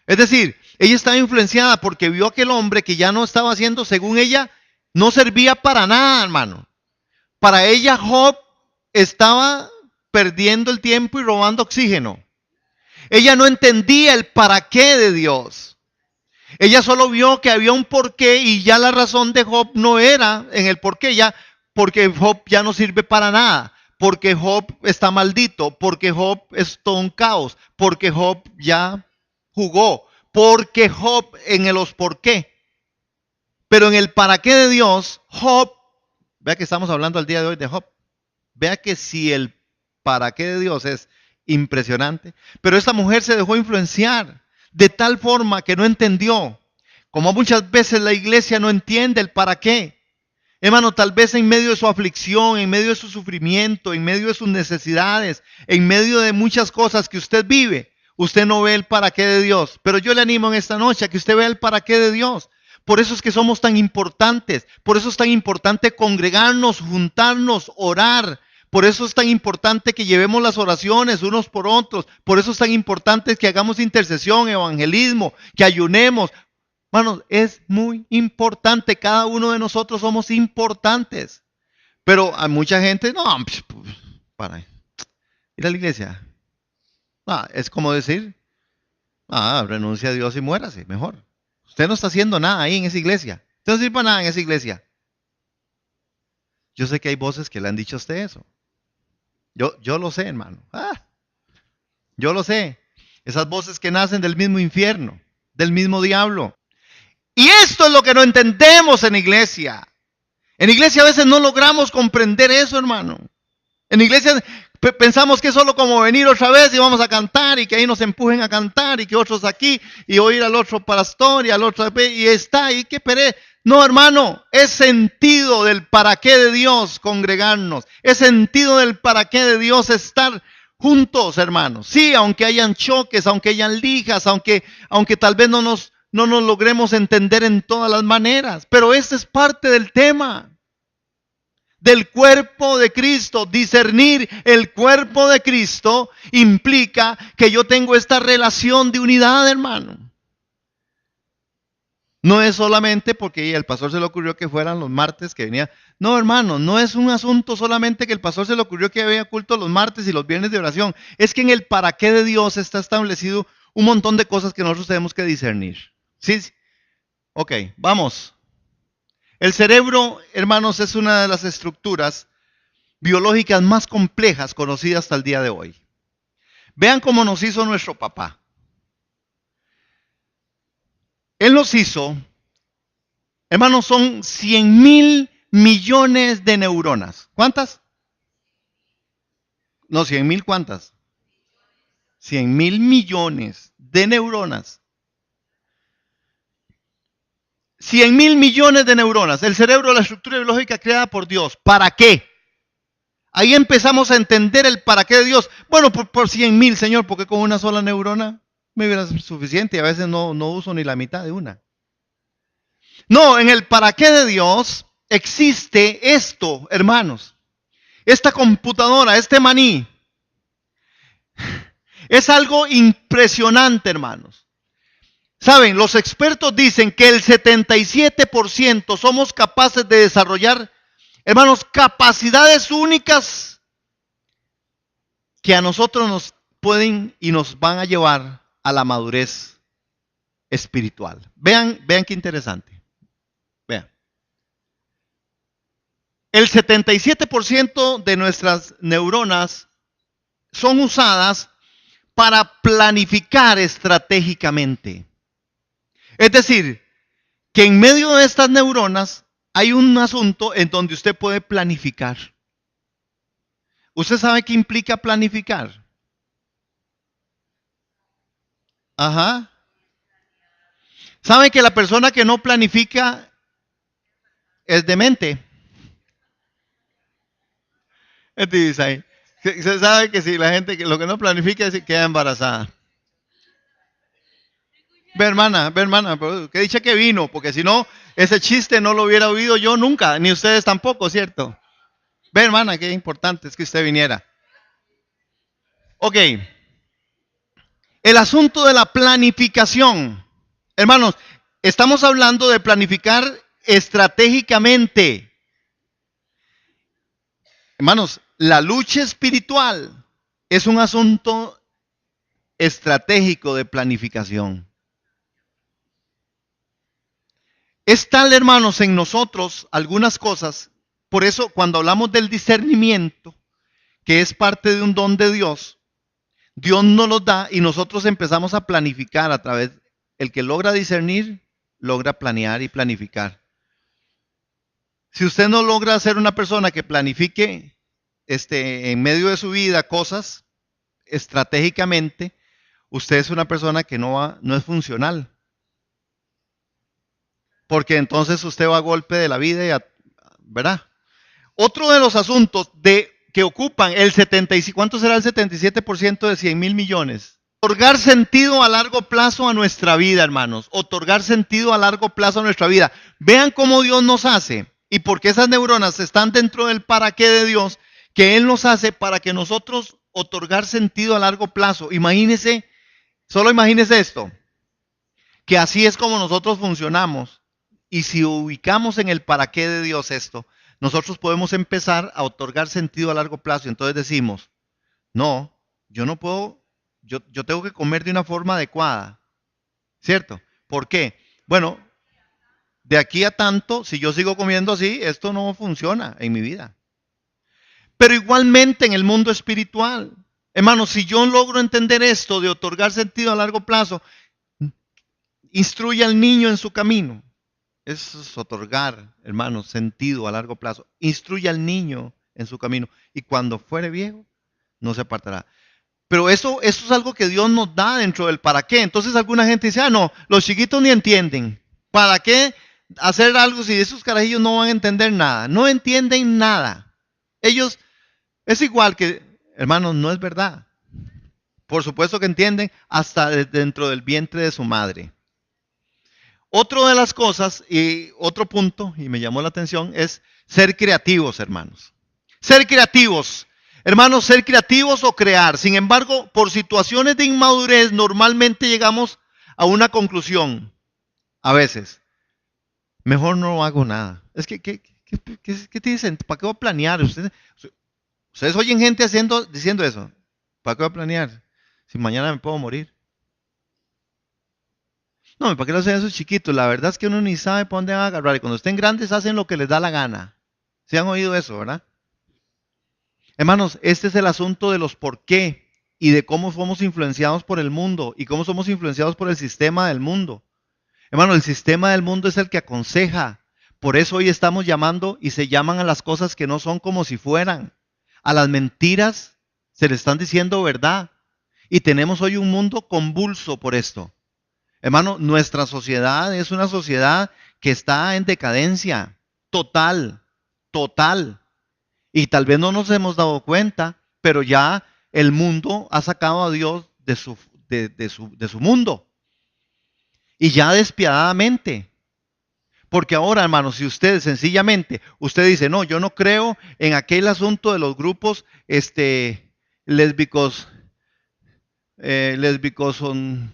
Es decir, ella estaba influenciada porque vio a aquel hombre que ya no estaba haciendo, según ella, no servía para nada, hermano. Para ella, Job estaba perdiendo el tiempo y robando oxígeno. Ella no entendía el para qué de Dios. Ella solo vio que había un porqué y ya la razón de Job no era en el porqué, ya porque Job ya no sirve para nada, porque Job está maldito, porque Job es todo un caos, porque Job ya jugó, porque Job en los por qué. Pero en el para qué de Dios, Job, vea que estamos hablando al día de hoy de Job, vea que si el para qué de Dios es impresionante, pero esta mujer se dejó influenciar de tal forma que no entendió, como muchas veces la iglesia no entiende el para qué. Hermano, tal vez en medio de su aflicción, en medio de su sufrimiento, en medio de sus necesidades, en medio de muchas cosas que usted vive, usted no ve el para qué de Dios. Pero yo le animo en esta noche a que usted vea el para qué de Dios. Por eso es que somos tan importantes, por eso es tan importante congregarnos, juntarnos, orar. Por eso es tan importante que llevemos las oraciones unos por otros. Por eso es tan importante que hagamos intercesión, evangelismo, que ayunemos. Hermanos, es muy importante. Cada uno de nosotros somos importantes. Pero hay mucha gente, no, para ir a la iglesia. Es como decir, renuncia a Dios y muérase, mejor. Usted no está haciendo nada ahí en esa iglesia. Usted no sirve para nada en esa iglesia. Yo sé que hay voces que le han dicho a usted eso. Yo lo sé, hermano. Yo lo sé. Esas voces que nacen del mismo infierno, del mismo diablo. Y esto es lo que no entendemos en iglesia. En iglesia a veces no logramos comprender eso, hermano. En iglesia pensamos que es solo como venir otra vez y vamos a cantar y que ahí nos empujen a cantar y que otros aquí y oír al otro pastor y al otro y está ahí que peré. No, hermano, es sentido del para qué de Dios congregarnos. Es sentido del para qué de Dios estar juntos, hermanos. Sí, aunque hayan choques, aunque hayan lijas, aunque tal vez no nos logremos entender en todas las maneras. Pero este es parte del tema. Del cuerpo de Cristo. Discernir el cuerpo de Cristo implica que yo tengo esta relación de unidad, hermano. No es solamente porque al pastor se le ocurrió que fueran los martes que venía. No, hermano, no es un asunto solamente que el pastor se le ocurrió que había culto los martes y los viernes de oración. Es que en el para qué de Dios está establecido un montón de cosas que nosotros tenemos que discernir. ¿Sí? Ok, vamos. El cerebro, hermanos, es una de las estructuras biológicas más complejas conocidas hasta el día de hoy. Vean cómo nos hizo nuestro papá. Él nos hizo, hermanos, son 100,000 millones de neuronas. ¿Cuántas? No, 100,000, ¿cuántas? 100,000 millones de neuronas. 100,000 millones de neuronas. El cerebro, la estructura biológica creada por Dios. ¿Para qué? Ahí empezamos a entender el para qué de Dios. Bueno, por 100,000, Señor, porque con una sola neurona me hubiera suficiente y a veces no uso ni la mitad de una. No, en el para qué de Dios existe esto, hermanos. Esta computadora, este maní, es algo impresionante, hermanos. Saben, los expertos dicen que el 77% somos capaces de desarrollar, hermanos, capacidades únicas que a nosotros nos pueden y nos van a llevar a la madurez espiritual. Vean qué interesante. Vean. El 77% de nuestras neuronas son usadas para planificar estratégicamente. Es decir, que en medio de estas neuronas hay un asunto en donde usted puede planificar. ¿Usted sabe qué implica planificar? Ajá. ¿Sabe que la persona que no planifica es demente? Dice ahí. Se sabe que si la gente que lo que no planifica es que queda embarazada. Ve hermana, pero que dicha que vino, porque si no, ese chiste no lo hubiera oído yo nunca, ni ustedes tampoco, ¿cierto? Ve hermana, qué importante es que usted viniera. Ok, el asunto de la planificación. Hermanos, estamos hablando de planificar estratégicamente. Hermanos, la lucha espiritual es un asunto estratégico de planificación. Es tal, hermanos, en nosotros algunas cosas. Por eso, cuando hablamos del discernimiento, que es parte de un don de Dios, Dios nos lo da y nosotros empezamos a planificar a través. El que logra discernir, logra planear y planificar. Si usted no logra ser una persona que planifique en medio de su vida cosas estratégicamente, usted es una persona que no es funcional. Porque entonces usted va a golpe de la vida, ¿verdad? Otro de los asuntos que ocupan el 75, ¿cuánto será el 77% de 100,000 millones? Otorgar sentido a largo plazo a nuestra vida, hermanos. Otorgar sentido a largo plazo a nuestra vida. Vean cómo Dios nos hace y porque esas neuronas están dentro del para qué de Dios, que Él nos hace para que nosotros otorgar sentido a largo plazo. Imagínese, solo imagínese esto, que así es como nosotros funcionamos. Y si ubicamos en el para qué de Dios esto, nosotros podemos empezar a otorgar sentido a largo plazo. Entonces decimos, no, yo no puedo, yo tengo que comer de una forma adecuada, ¿cierto? ¿Por qué? Bueno, de aquí a tanto, si yo sigo comiendo así, esto no funciona en mi vida. Pero igualmente en el mundo espiritual, hermanos, si yo logro entender esto de otorgar sentido a largo plazo, instruye al niño en su camino. Eso es otorgar, hermanos, sentido a largo plazo. Instruye al niño en su camino y cuando fuere viejo, no se apartará. Pero eso es algo que Dios nos da dentro del para qué. Entonces alguna gente dice, no, los chiquitos ni entienden. ¿Para qué hacer algo si esos carajillos no van a entender nada? No entienden nada. Ellos, es igual que, hermanos, no es verdad. Por supuesto que entienden hasta dentro del vientre de su madre. Otra de las cosas y otro punto, y me llamó la atención, es ser creativos, hermanos. Ser creativos. Hermanos, ser creativos o crear. Sin embargo, por situaciones de inmadurez, normalmente llegamos a una conclusión. A veces, mejor no hago nada. Es que, ¿qué te dicen? ¿Para qué voy a planear? Ustedes oyen gente diciendo eso. ¿Para qué voy a planear? Si mañana me puedo morir. No, ¿para qué lo hacen esos chiquitos? La verdad es que uno ni sabe para dónde van a agarrar. Y cuando estén grandes hacen lo que les da la gana. ¿Se han oído eso, verdad? Hermanos, este es el asunto de los por qué y de cómo somos influenciados por el mundo y cómo somos influenciados por el sistema del mundo. Hermano, el sistema del mundo es el que aconseja. Por eso hoy estamos llamando y se llaman a las cosas que no son como si fueran. A las mentiras se le están diciendo verdad. Y tenemos hoy un mundo convulso por esto. Hermano, nuestra sociedad es una sociedad que está en decadencia total, total. Y tal vez no nos hemos dado cuenta, pero ya el mundo ha sacado a Dios de su mundo. Y ya despiadadamente. Porque ahora, hermano, si usted sencillamente, usted dice, no, yo no creo en aquel asunto de los grupos lésbicos, son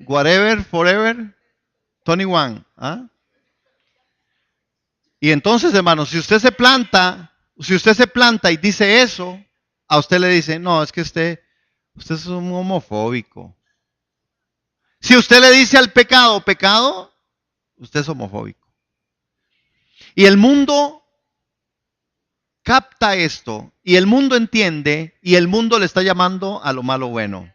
whatever, forever, 21. ¿Ah? Y entonces, hermano, si usted se planta y dice eso, a usted le dice, no, es que usted es un homofóbico. Si usted le dice al pecado, pecado, usted es homofóbico. Y el mundo capta esto, y el mundo entiende, y el mundo le está llamando a lo malo bueno.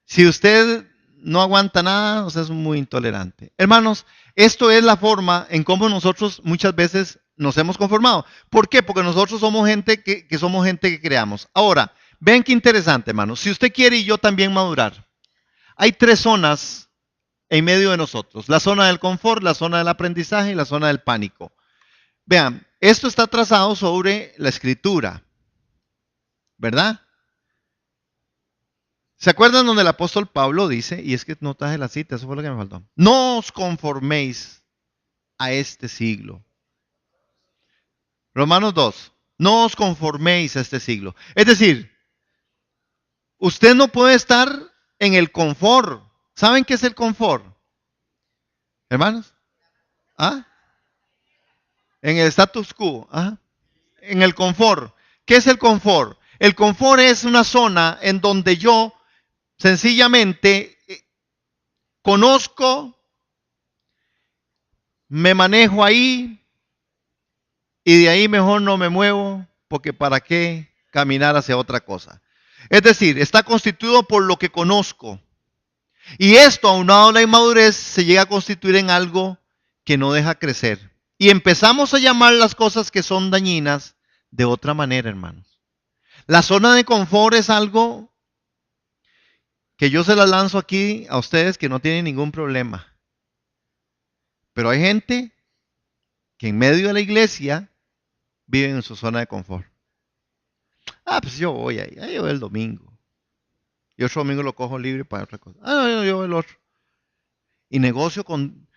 Si usted no aguanta nada, usted es muy intolerante. Hermanos, esto es la forma en cómo nosotros muchas veces nos hemos conformado. ¿Por qué? Porque nosotros somos gente que somos gente que creamos. Ahora, ven qué interesante, hermanos. Si usted quiere y yo también madurar, hay 3 zonas en medio de nosotros. La zona del confort, la zona del aprendizaje y la zona del pánico. Vean, esto está trazado sobre la escritura, ¿verdad? ¿Se acuerdan donde el apóstol Pablo dice, y es que no traje la cita, eso fue lo que me faltó? No os conforméis a este siglo. Romanos 2, no os conforméis a este siglo. Es decir, usted no puede estar en el confort. ¿Saben qué es el confort? Hermanos, ¿ah? En el status quo, ¿ah? En el confort. ¿Qué es el confort? El confort es una zona en donde yo sencillamente conozco, me manejo ahí y de ahí mejor no me muevo porque para qué caminar hacia otra cosa. Es decir, está constituido por lo que conozco. Y esto, aunado a la inmadurez, se llega a constituir en algo que no deja crecer. Y empezamos a llamar las cosas que son dañinas de otra manera, hermanos. La zona de confort es algo que yo se la lanzo aquí a ustedes que no tienen ningún problema. Pero hay gente que en medio de la iglesia vive en su zona de confort. Ah, pues yo voy ahí yo voy el domingo. Y otro domingo lo cojo libre para otra cosa. Ah, no, yo voy el otro. Y negocio con...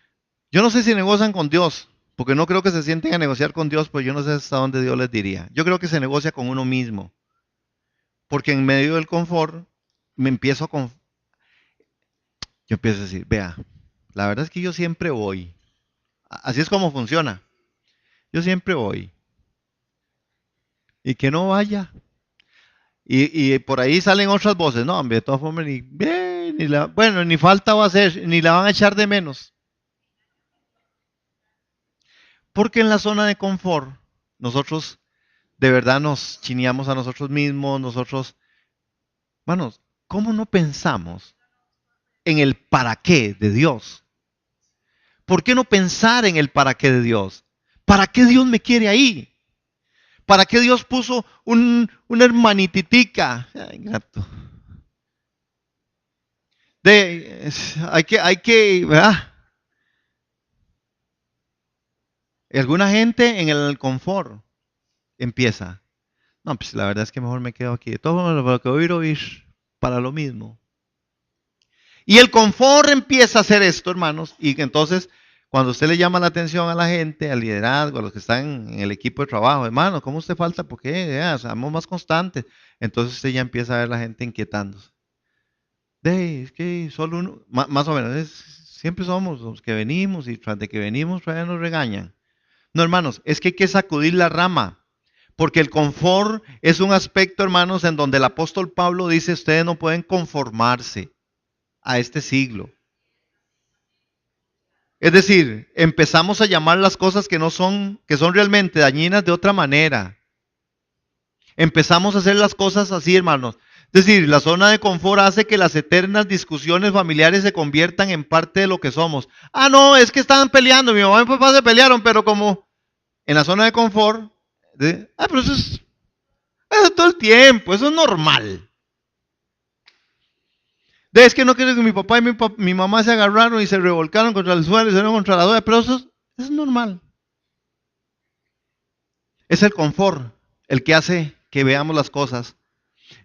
Yo no sé si negocian con Dios, porque no creo que se sienten a negociar con Dios, pues yo no sé hasta dónde Dios les diría. Yo creo que se negocia con uno mismo. Porque en medio del confort me empiezo a... Yo empiezo a decir, vea, la verdad es que yo siempre voy. Así es como funciona. Yo siempre voy. Y que no vaya. Y por ahí salen otras voces. No, hombre, de todas formas, bueno, ni falta va a hacer, ni la van a echar de menos. Porque en la zona de confort, nosotros de verdad nos chineamos a nosotros mismos, nosotros, hermanos, ¿cómo no pensamos en el para qué de Dios? ¿Por qué no pensar en el para qué de Dios? ¿Para qué Dios me quiere ahí? ¿Para qué Dios puso una hermanititica? Ay, gato. Hay que, ¿verdad? Alguna gente en el confort empieza. No, pues la verdad es que mejor me quedo aquí. De todo lo que voy a oír para lo mismo. Y el confort empieza a hacer esto, hermanos. Y entonces, cuando usted le llama la atención a la gente, al liderazgo, a los que están en el equipo de trabajo, hermano, ¿cómo usted falta? ¿Por qué? Ya, seamos más constantes. Entonces usted ya empieza a ver la gente inquietándose. Es que solo uno, más o menos, siempre somos los que venimos y tras de que venimos, todavía nos regañan. No, hermanos, es que hay que sacudir la rama. Porque el confort es un aspecto, hermanos, en donde el apóstol Pablo dice, ustedes no pueden conformarse a este siglo. Es decir, empezamos a llamar las cosas que son realmente dañinas de otra manera. Empezamos a hacer las cosas así, hermanos. Es decir, la zona de confort hace que las eternas discusiones familiares se conviertan en parte de lo que somos. Ah, no, es que estaban peleando, mi mamá y mi papá se pelearon, pero como en la zona de confort, pero eso es todo el tiempo, eso es normal. Es que no quiero que mi papá y mi mamá se agarraron y se revolcaron contra el suelo y se dieron contra la doya, pero eso es normal. Es el confort el que hace que veamos las cosas.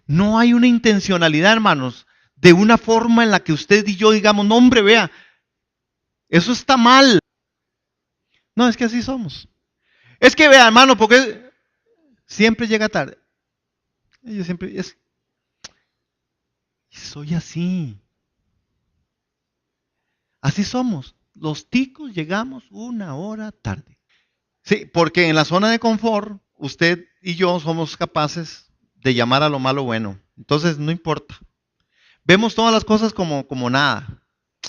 No hay una intencionalidad, hermanos, de una forma en la que usted y yo digamos, no, hombre, vea, eso está mal. No, es que así somos. Es que vea, hermano, porque siempre llega tarde. Yo siempre, soy así. Así somos. Los ticos llegamos 1 hora tarde. Sí, porque en la zona de confort, usted y yo somos capaces de llamar a lo malo bueno. Entonces, no importa. Vemos todas las cosas como nada.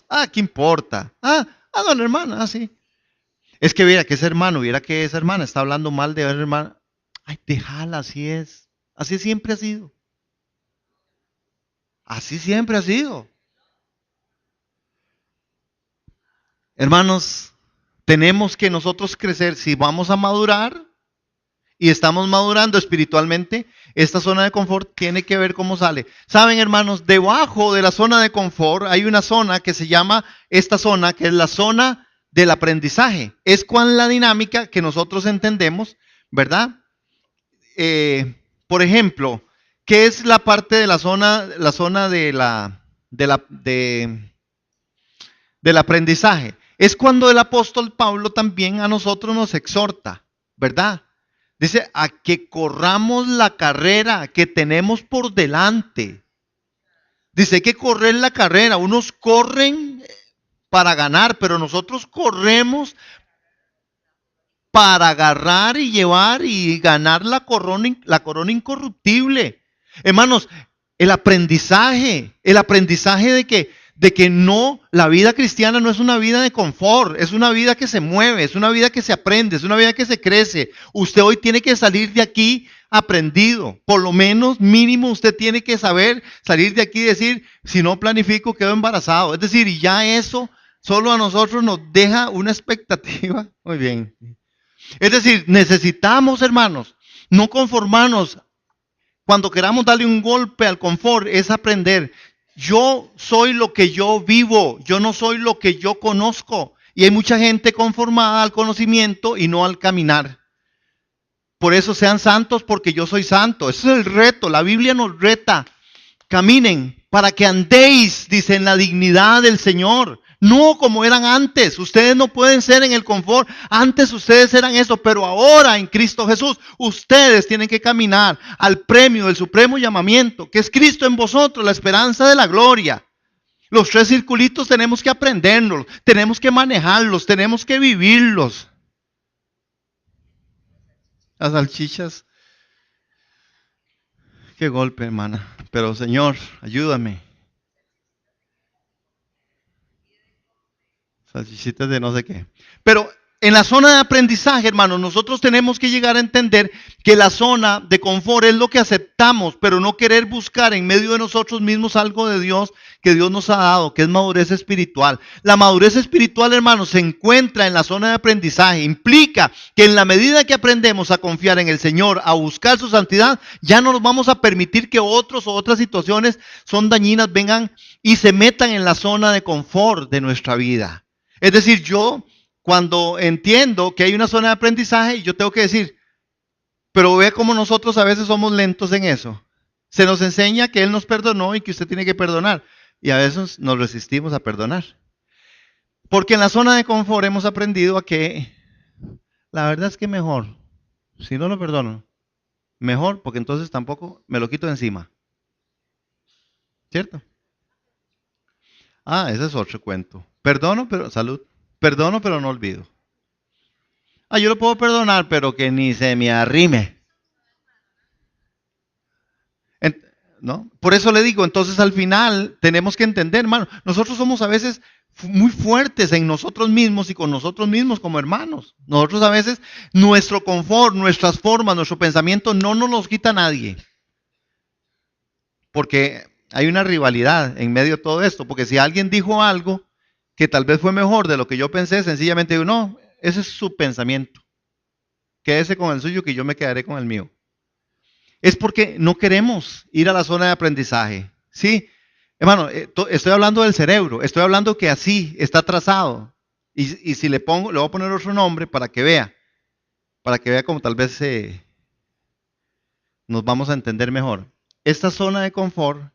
Ah, ¿qué importa? Don hermana, sí. Es que viera que ese hermano, viera que esa hermana está hablando mal de esa hermana. Ay, déjala, así es. Así siempre ha sido. Así siempre ha sido. Hermanos, tenemos que nosotros crecer. Si vamos a madurar y estamos madurando espiritualmente, esta zona de confort tiene que ver cómo sale. Saben, hermanos, debajo de la zona de confort hay una zona que se llama esta zona, que es la zona del aprendizaje. Es cuál la dinámica que nosotros entendemos ¿verdad? Por ejemplo, ¿qué es la parte de la zona del aprendizaje? Es cuando el apóstol Pablo también a nosotros nos exhorta, ¿verdad? Dice, a que corramos la carrera que tenemos por delante. Dice, hay que correr la carrera. Unos corren para ganar, pero nosotros corremos para agarrar y llevar y ganar la corona incorruptible. Hermanos, el aprendizaje de que no, la vida cristiana no es una vida de confort, es una vida que se mueve, es una vida que se aprende, es una vida que se crece. Usted hoy tiene que salir de aquí aprendido, por lo menos mínimo usted tiene que saber salir de aquí y decir, si no planifico quedo embarazado. Es decir, y ya eso solo a nosotros nos deja una expectativa. Muy bien. Es decir, necesitamos, hermanos, no conformarnos. Cuando queramos darle un golpe al confort, es aprender. Yo soy lo que yo vivo, yo no soy lo que yo conozco. Y hay mucha gente conformada al conocimiento y no al caminar. Por eso sean santos, porque yo soy santo. Ese es el reto. La Biblia nos reta. Caminen para que andéis, dice, en la dignidad del Señor. No como eran antes. Ustedes no pueden ser en el confort. Antes ustedes eran eso, pero ahora en Cristo Jesús, ustedes tienen que caminar al premio del supremo llamamiento, que es Cristo en vosotros, la esperanza de la gloria. Los 3 circulitos tenemos que aprenderlos, tenemos que manejarlos, tenemos que vivirlos. Las salchichas, qué golpe, hermana. Pero Señor, ayúdame. Salchichitas de no sé qué. Pero en la zona de aprendizaje, hermanos, nosotros tenemos que llegar a entender que la zona de confort es lo que aceptamos, pero no querer buscar en medio de nosotros mismos algo de Dios que Dios nos ha dado, que es madurez espiritual. La madurez espiritual, hermanos, se encuentra en la zona de aprendizaje. Implica que en la medida que aprendemos a confiar en el Señor, a buscar su santidad, ya no nos vamos a permitir que otros o otras situaciones son dañinas vengan y se metan en la zona de confort de nuestra vida. Es decir, yo cuando entiendo que hay una zona de aprendizaje, yo tengo que decir, pero ve cómo nosotros a veces somos lentos en eso. Se nos enseña que Él nos perdonó y que usted tiene que perdonar. Y a veces nos resistimos a perdonar. Porque en la zona de confort hemos aprendido a que la verdad es que mejor, si no lo perdono, mejor, porque entonces tampoco me lo quito de encima. ¿Cierto? Ah, ese es otro cuento. Perdono, pero salud. Perdono, pero no olvido. Ah, yo lo puedo perdonar, pero que ni se me arrime. ¿No? Por eso le digo, entonces al final tenemos que entender, hermano, nosotros somos a veces muy fuertes en nosotros mismos y con nosotros mismos como hermanos. Nosotros a veces, nuestro confort, nuestras formas, nuestro pensamiento no nos los quita nadie. Porque hay una rivalidad en medio de todo esto. Porque si alguien dijo algo que tal vez fue mejor de lo que yo pensé, sencillamente digo, no, ese es su pensamiento. Quédese con el suyo que yo me quedaré con el mío. Es porque no queremos ir a la zona de aprendizaje. ¿Sí? Hermano, estoy hablando del cerebro, estoy hablando que así está trazado. Y si le pongo, le voy a poner otro nombre para que vea como tal vez nos vamos a entender mejor. Esta zona de confort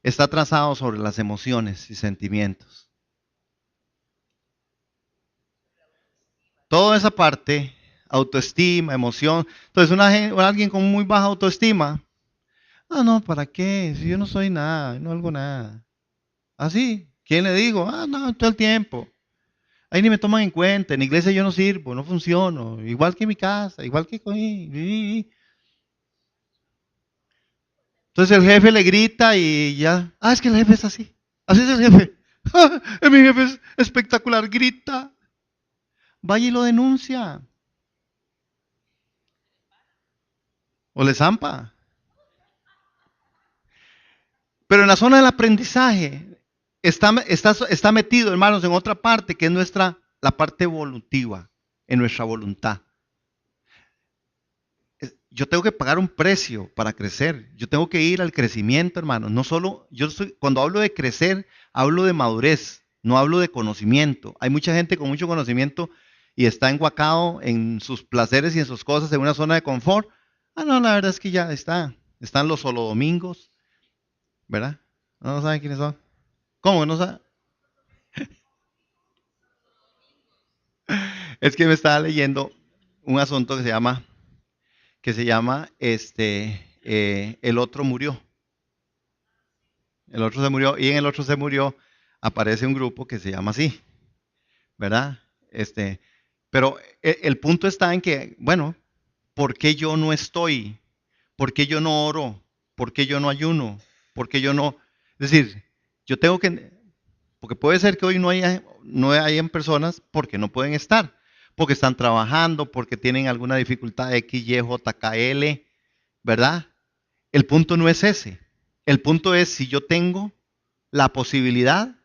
está trazado sobre las emociones y sentimientos. Toda esa parte, autoestima, emoción. Entonces, alguien con muy baja autoestima, ah, no, ¿para qué? Si yo no soy nada, no hago nada. Así, ¿quién le digo? Ah, no, todo el tiempo. Ahí ni me toman en cuenta, en la iglesia yo no sirvo, no funciono, igual que en mi casa, igual que con... Entonces el jefe le grita y ya, ah, es que el jefe es así, así es el jefe. Mi jefe es espectacular, grita. Vaya y lo denuncia. O le zampa. Pero en la zona del aprendizaje está metido, hermanos, en otra parte que es la parte evolutiva, en nuestra voluntad. Yo tengo que pagar un precio para crecer. Yo tengo que ir al crecimiento, hermano. No solo, cuando hablo de crecer, hablo de madurez, no hablo de conocimiento. Hay mucha gente con mucho conocimiento y está enguacado en sus placeres y en sus cosas en una zona de confort. Ah, no, la verdad es que ya están los solo domingos, ¿verdad? No saben quiénes son. ¿Cómo no saben? Es que me estaba leyendo un asunto que se llama el otro murió. El otro se murió y en el otro se murió aparece un grupo que se llama así, ¿verdad? Pero el punto está en que, bueno, ¿por qué yo no estoy? ¿Por qué yo no oro? ¿Por qué yo no ayuno? ¿Por qué yo no? Es decir, yo tengo que, porque puede ser que hoy no hayan personas porque no pueden estar, porque están trabajando, porque tienen alguna dificultad X, Y, J, K, L, ¿verdad? El punto no es ese. El punto es si yo tengo la posibilidad,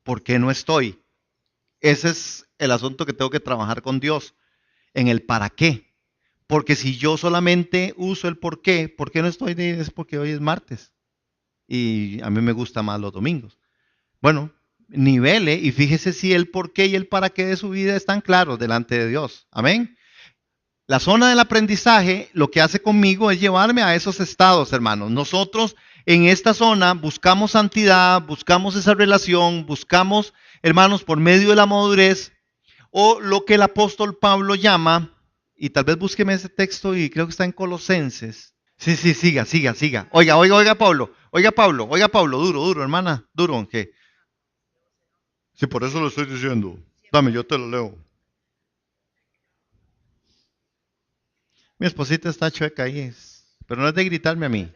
¿por qué no estoy? Ese es el asunto que tengo que trabajar con Dios, en el para qué. Porque si yo solamente uso el por qué no estoy? Es porque hoy es martes y a mí me gusta más los domingos. Bueno, nivele y fíjese si el por qué y el para qué de su vida están claros delante de Dios. Amén. La zona del aprendizaje lo que hace conmigo es llevarme a esos estados, hermanos. Nosotros en esta zona buscamos santidad, buscamos esa relación, buscamos, hermanos, por medio de la madurez o lo que el apóstol Pablo llama, y tal vez búsqueme ese texto y creo que está en Colosenses. Sí, sí, siga. Oiga, Pablo, duro, hermana, duro, ¿qué? Sí, por eso lo estoy diciendo. Dame, yo te lo leo. Mi esposita está chueca ahí, pero no es de gritarme a mí.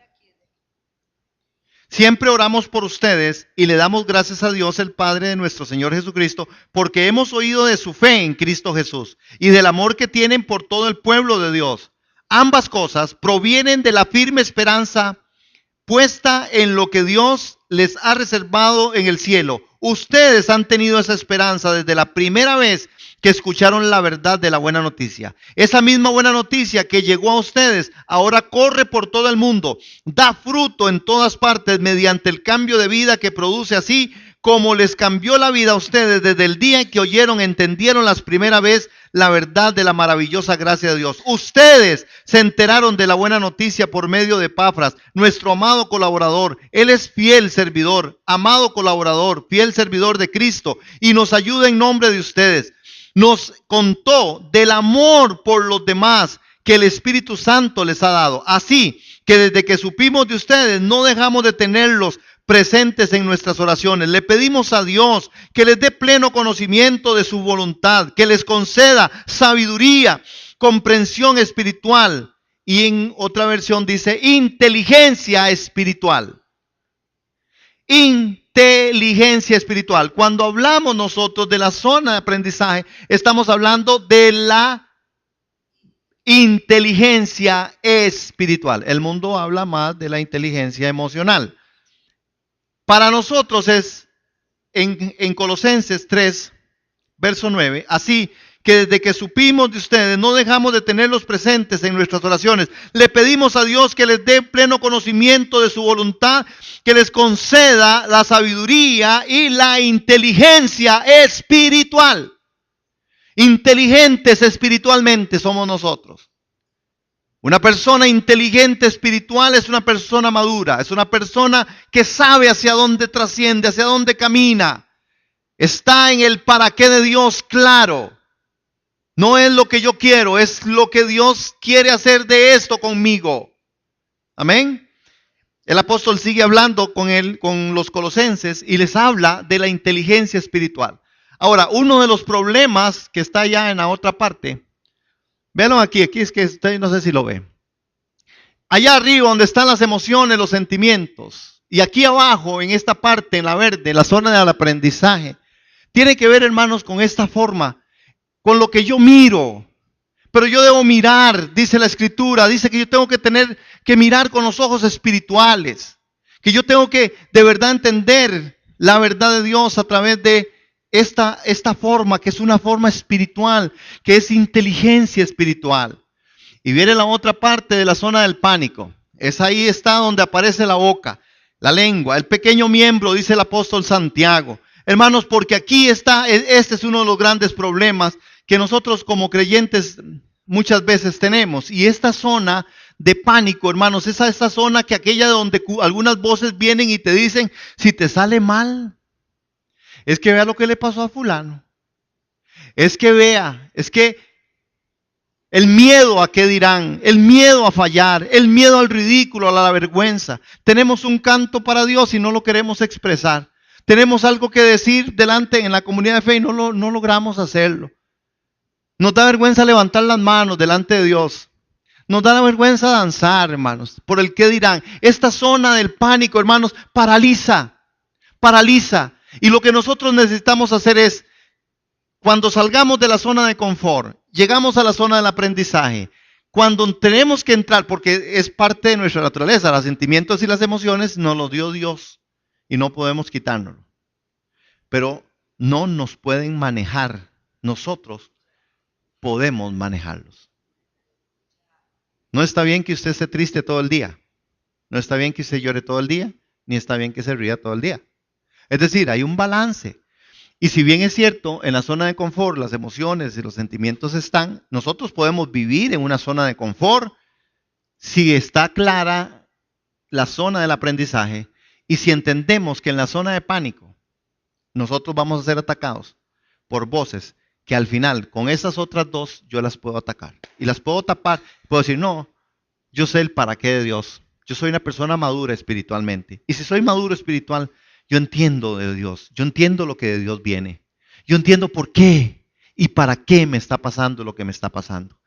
Siempre oramos por ustedes y le damos gracias a Dios el Padre de nuestro Señor Jesucristo, porque hemos oído de su fe en Cristo Jesús y del amor que tienen por todo el pueblo de Dios. Ambas cosas provienen de la firme esperanza puesta en lo que Dios les ha reservado en el cielo. Ustedes han tenido esa esperanza desde la primera vez que escucharon la verdad de la buena noticia. Esa misma buena noticia que llegó a ustedes ahora corre por todo el mundo, da fruto en todas partes mediante el cambio de vida que produce, así como les cambió la vida a ustedes desde el día en que entendieron la primera vez la verdad de la maravillosa gracia de Dios. Ustedes se enteraron de la buena noticia por medio de Epafras, nuestro amado colaborador. Él es fiel servidor, amado colaborador, fiel servidor de Cristo y nos ayuda en nombre de ustedes. Nos contó del amor por los demás que el Espíritu Santo les ha dado. Así que desde que supimos de ustedes no dejamos de tenerlos presentes en nuestras oraciones. Le pedimos a Dios que les dé pleno conocimiento de su voluntad, que les conceda sabiduría, comprensión espiritual y en otra versión dice inteligencia espiritual. Inteligencia espiritual. Cuando hablamos nosotros de la zona de aprendizaje, estamos hablando de la inteligencia espiritual. El mundo habla más de la inteligencia emocional. Para nosotros es en Colosenses 3, verso 9, así que desde que supimos de ustedes no dejamos de tenerlos presentes en nuestras oraciones. Le pedimos a Dios que les dé pleno conocimiento de su voluntad, que les conceda la sabiduría y la inteligencia espiritual. Inteligentes espiritualmente somos nosotros. Una persona inteligente espiritual es una persona madura, es una persona que sabe hacia dónde trasciende, hacia dónde camina. Está en el para qué de Dios claro. No es lo que yo quiero, es lo que Dios quiere hacer de esto conmigo. Amén. El apóstol sigue hablando con los colosenses y les habla de la inteligencia espiritual. Ahora, uno de los problemas que está ya en la otra parte, véanlo aquí es que usted no sé si lo ve. Allá arriba donde están las emociones, los sentimientos, y aquí abajo en esta parte, en la verde, la zona del aprendizaje, tiene que ver, hermanos, con esta forma, con lo que yo miro. Pero yo debo mirar, dice la Escritura, dice que yo tengo que mirar con los ojos espirituales, que yo tengo que de verdad entender la verdad de Dios a través de esta forma, que es una forma espiritual, que es inteligencia espiritual. Y viene la otra parte de la zona del pánico. Es ahí está donde aparece la boca, la lengua, el pequeño miembro, dice el apóstol Santiago. Hermanos, porque aquí está, este es uno de los grandes problemas que nosotros como creyentes muchas veces tenemos. Y esta zona de pánico, hermanos, es esa zona que aquella donde algunas voces vienen y te dicen, si te sale mal, es que vea lo que le pasó a fulano. Es que vea, es que el miedo a qué dirán, el miedo a fallar, el miedo al ridículo, a la vergüenza. Tenemos un canto para Dios y no lo queremos expresar. Tenemos algo que decir delante en la comunidad de fe y no logramos hacerlo. Nos da vergüenza levantar las manos delante de Dios. Nos da vergüenza danzar, hermanos, por el qué dirán. Esta zona del pánico, hermanos, paraliza. Y lo que nosotros necesitamos hacer es, cuando salgamos de la zona de confort, llegamos a la zona del aprendizaje, cuando tenemos que entrar, porque es parte de nuestra naturaleza, los sentimientos y las emociones nos los dio Dios y no podemos quitárnoslo. Pero no nos pueden manejar, nosotros podemos manejarlos. No está bien que usted esté triste todo el día, no está bien que usted llore todo el día, ni está bien que se ría todo el día. Es decir, hay un balance. Y si bien es cierto, en la zona de confort las emociones y los sentimientos están, nosotros podemos vivir en una zona de confort si está clara la zona del aprendizaje y si entendemos que en la zona de pánico nosotros vamos a ser atacados por voces que al final con esas otras dos yo las puedo atacar y las puedo tapar. Puedo decir, no, yo sé el para qué de Dios. Yo soy una persona madura espiritualmente. Y si soy maduro espiritual, yo entiendo de Dios, yo entiendo lo que de Dios viene. Yo entiendo por qué y para qué me está pasando lo que me está pasando.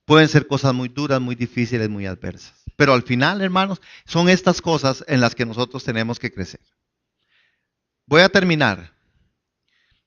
Pueden ser cosas muy duras, muy difíciles, muy adversas. Pero al final, hermanos, son estas cosas en las que nosotros tenemos que crecer. Voy a terminar.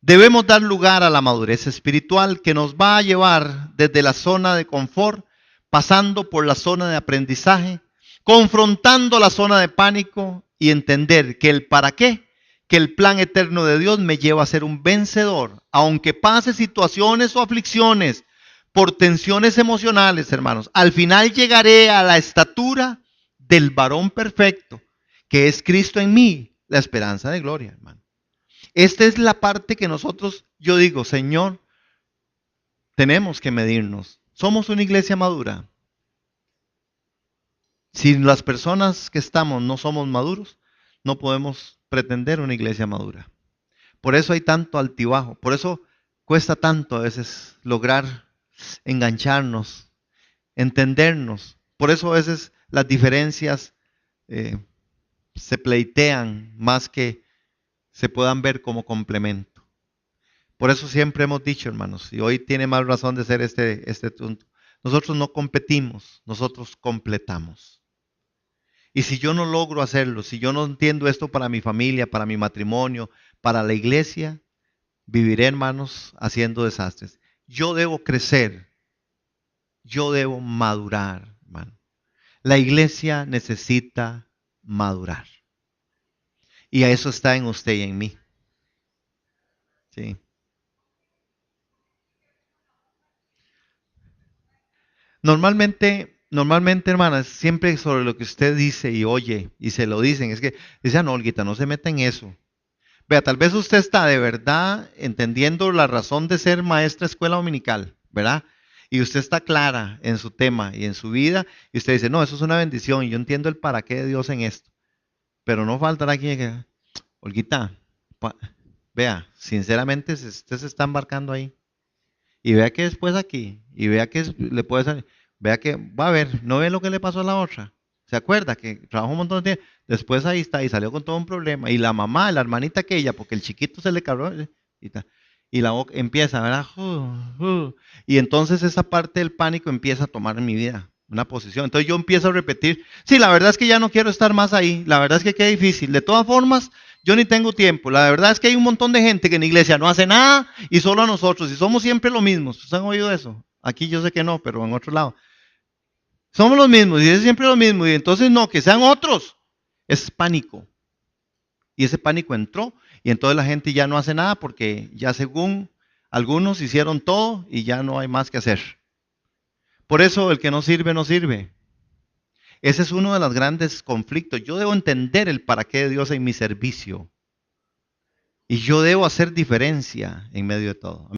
Debemos dar lugar a la madurez espiritual que nos va a llevar desde la zona de confort, pasando por la zona de aprendizaje, confrontando la zona de pánico y entender que el para qué, que el plan eterno de Dios me lleva a ser un vencedor, aunque pase situaciones o aflicciones por tensiones emocionales, hermanos. Al final llegaré a la estatura del varón perfecto, que es Cristo en mí, la esperanza de gloria, hermano. Esta es la parte que nosotros, yo digo, Señor, tenemos que medirnos. Somos una iglesia madura. Si las personas que estamos no somos maduros, no podemos pretender una iglesia madura. Por eso hay tanto altibajo, por eso cuesta tanto a veces lograr engancharnos, entendernos. Por eso a veces las diferencias se pleitean más que se puedan ver como complemento. Por eso siempre hemos dicho, hermanos, y hoy tiene más razón de ser este punto, nosotros no competimos, nosotros completamos. Y si yo no logro hacerlo, si yo no entiendo esto para mi familia, para mi matrimonio, para la iglesia, viviré, hermanos, haciendo desastres. Yo debo crecer, yo debo madurar, hermano. La iglesia necesita madurar. Y a eso está en usted y en mí. Sí. Normalmente, hermanas, siempre sobre lo que usted dice y oye y se lo dicen, es que dicen, no, Olguita, no se meta en eso. Vea, tal vez usted está de verdad entendiendo la razón de ser maestra de escuela dominical, ¿verdad? Y usted está clara en su tema y en su vida, y usted dice, no, eso es una bendición, y yo entiendo el para qué de Dios en esto. Pero no faltará quien que, Olguita, vea, sinceramente usted se está embarcando ahí. Y vea que después aquí, y vea que le puede salir, vea que, va a ver, no ve lo que le pasó a la otra. ¿Se acuerda que trabajó un montón de tiempo? Después ahí está, y salió con todo un problema. Y la mamá, la hermanita aquella, porque el chiquito se le cabró, y la boca empieza, ¿verdad? Y entonces esa parte del pánico empieza a tomar en mi vida una posición. Entonces yo empiezo a repetir, sí, la verdad es que ya no quiero estar más ahí, la verdad es que qué difícil. De todas formas, yo ni tengo tiempo. La verdad es que hay un montón de gente que en la iglesia no hace nada y solo a nosotros. Y somos siempre los mismos. ¿Ustedes han oído eso? Aquí yo sé que no, pero en otro lado. Somos los mismos y es siempre lo mismo. Y entonces no, que sean otros. Es pánico. Y ese pánico entró y entonces la gente ya no hace nada porque ya según algunos hicieron todo y ya no hay más que hacer. Por eso el que no sirve, no sirve. Ese es uno de los grandes conflictos. Yo debo entender el para qué de Dios en mi servicio. Y yo debo hacer diferencia en medio de todo.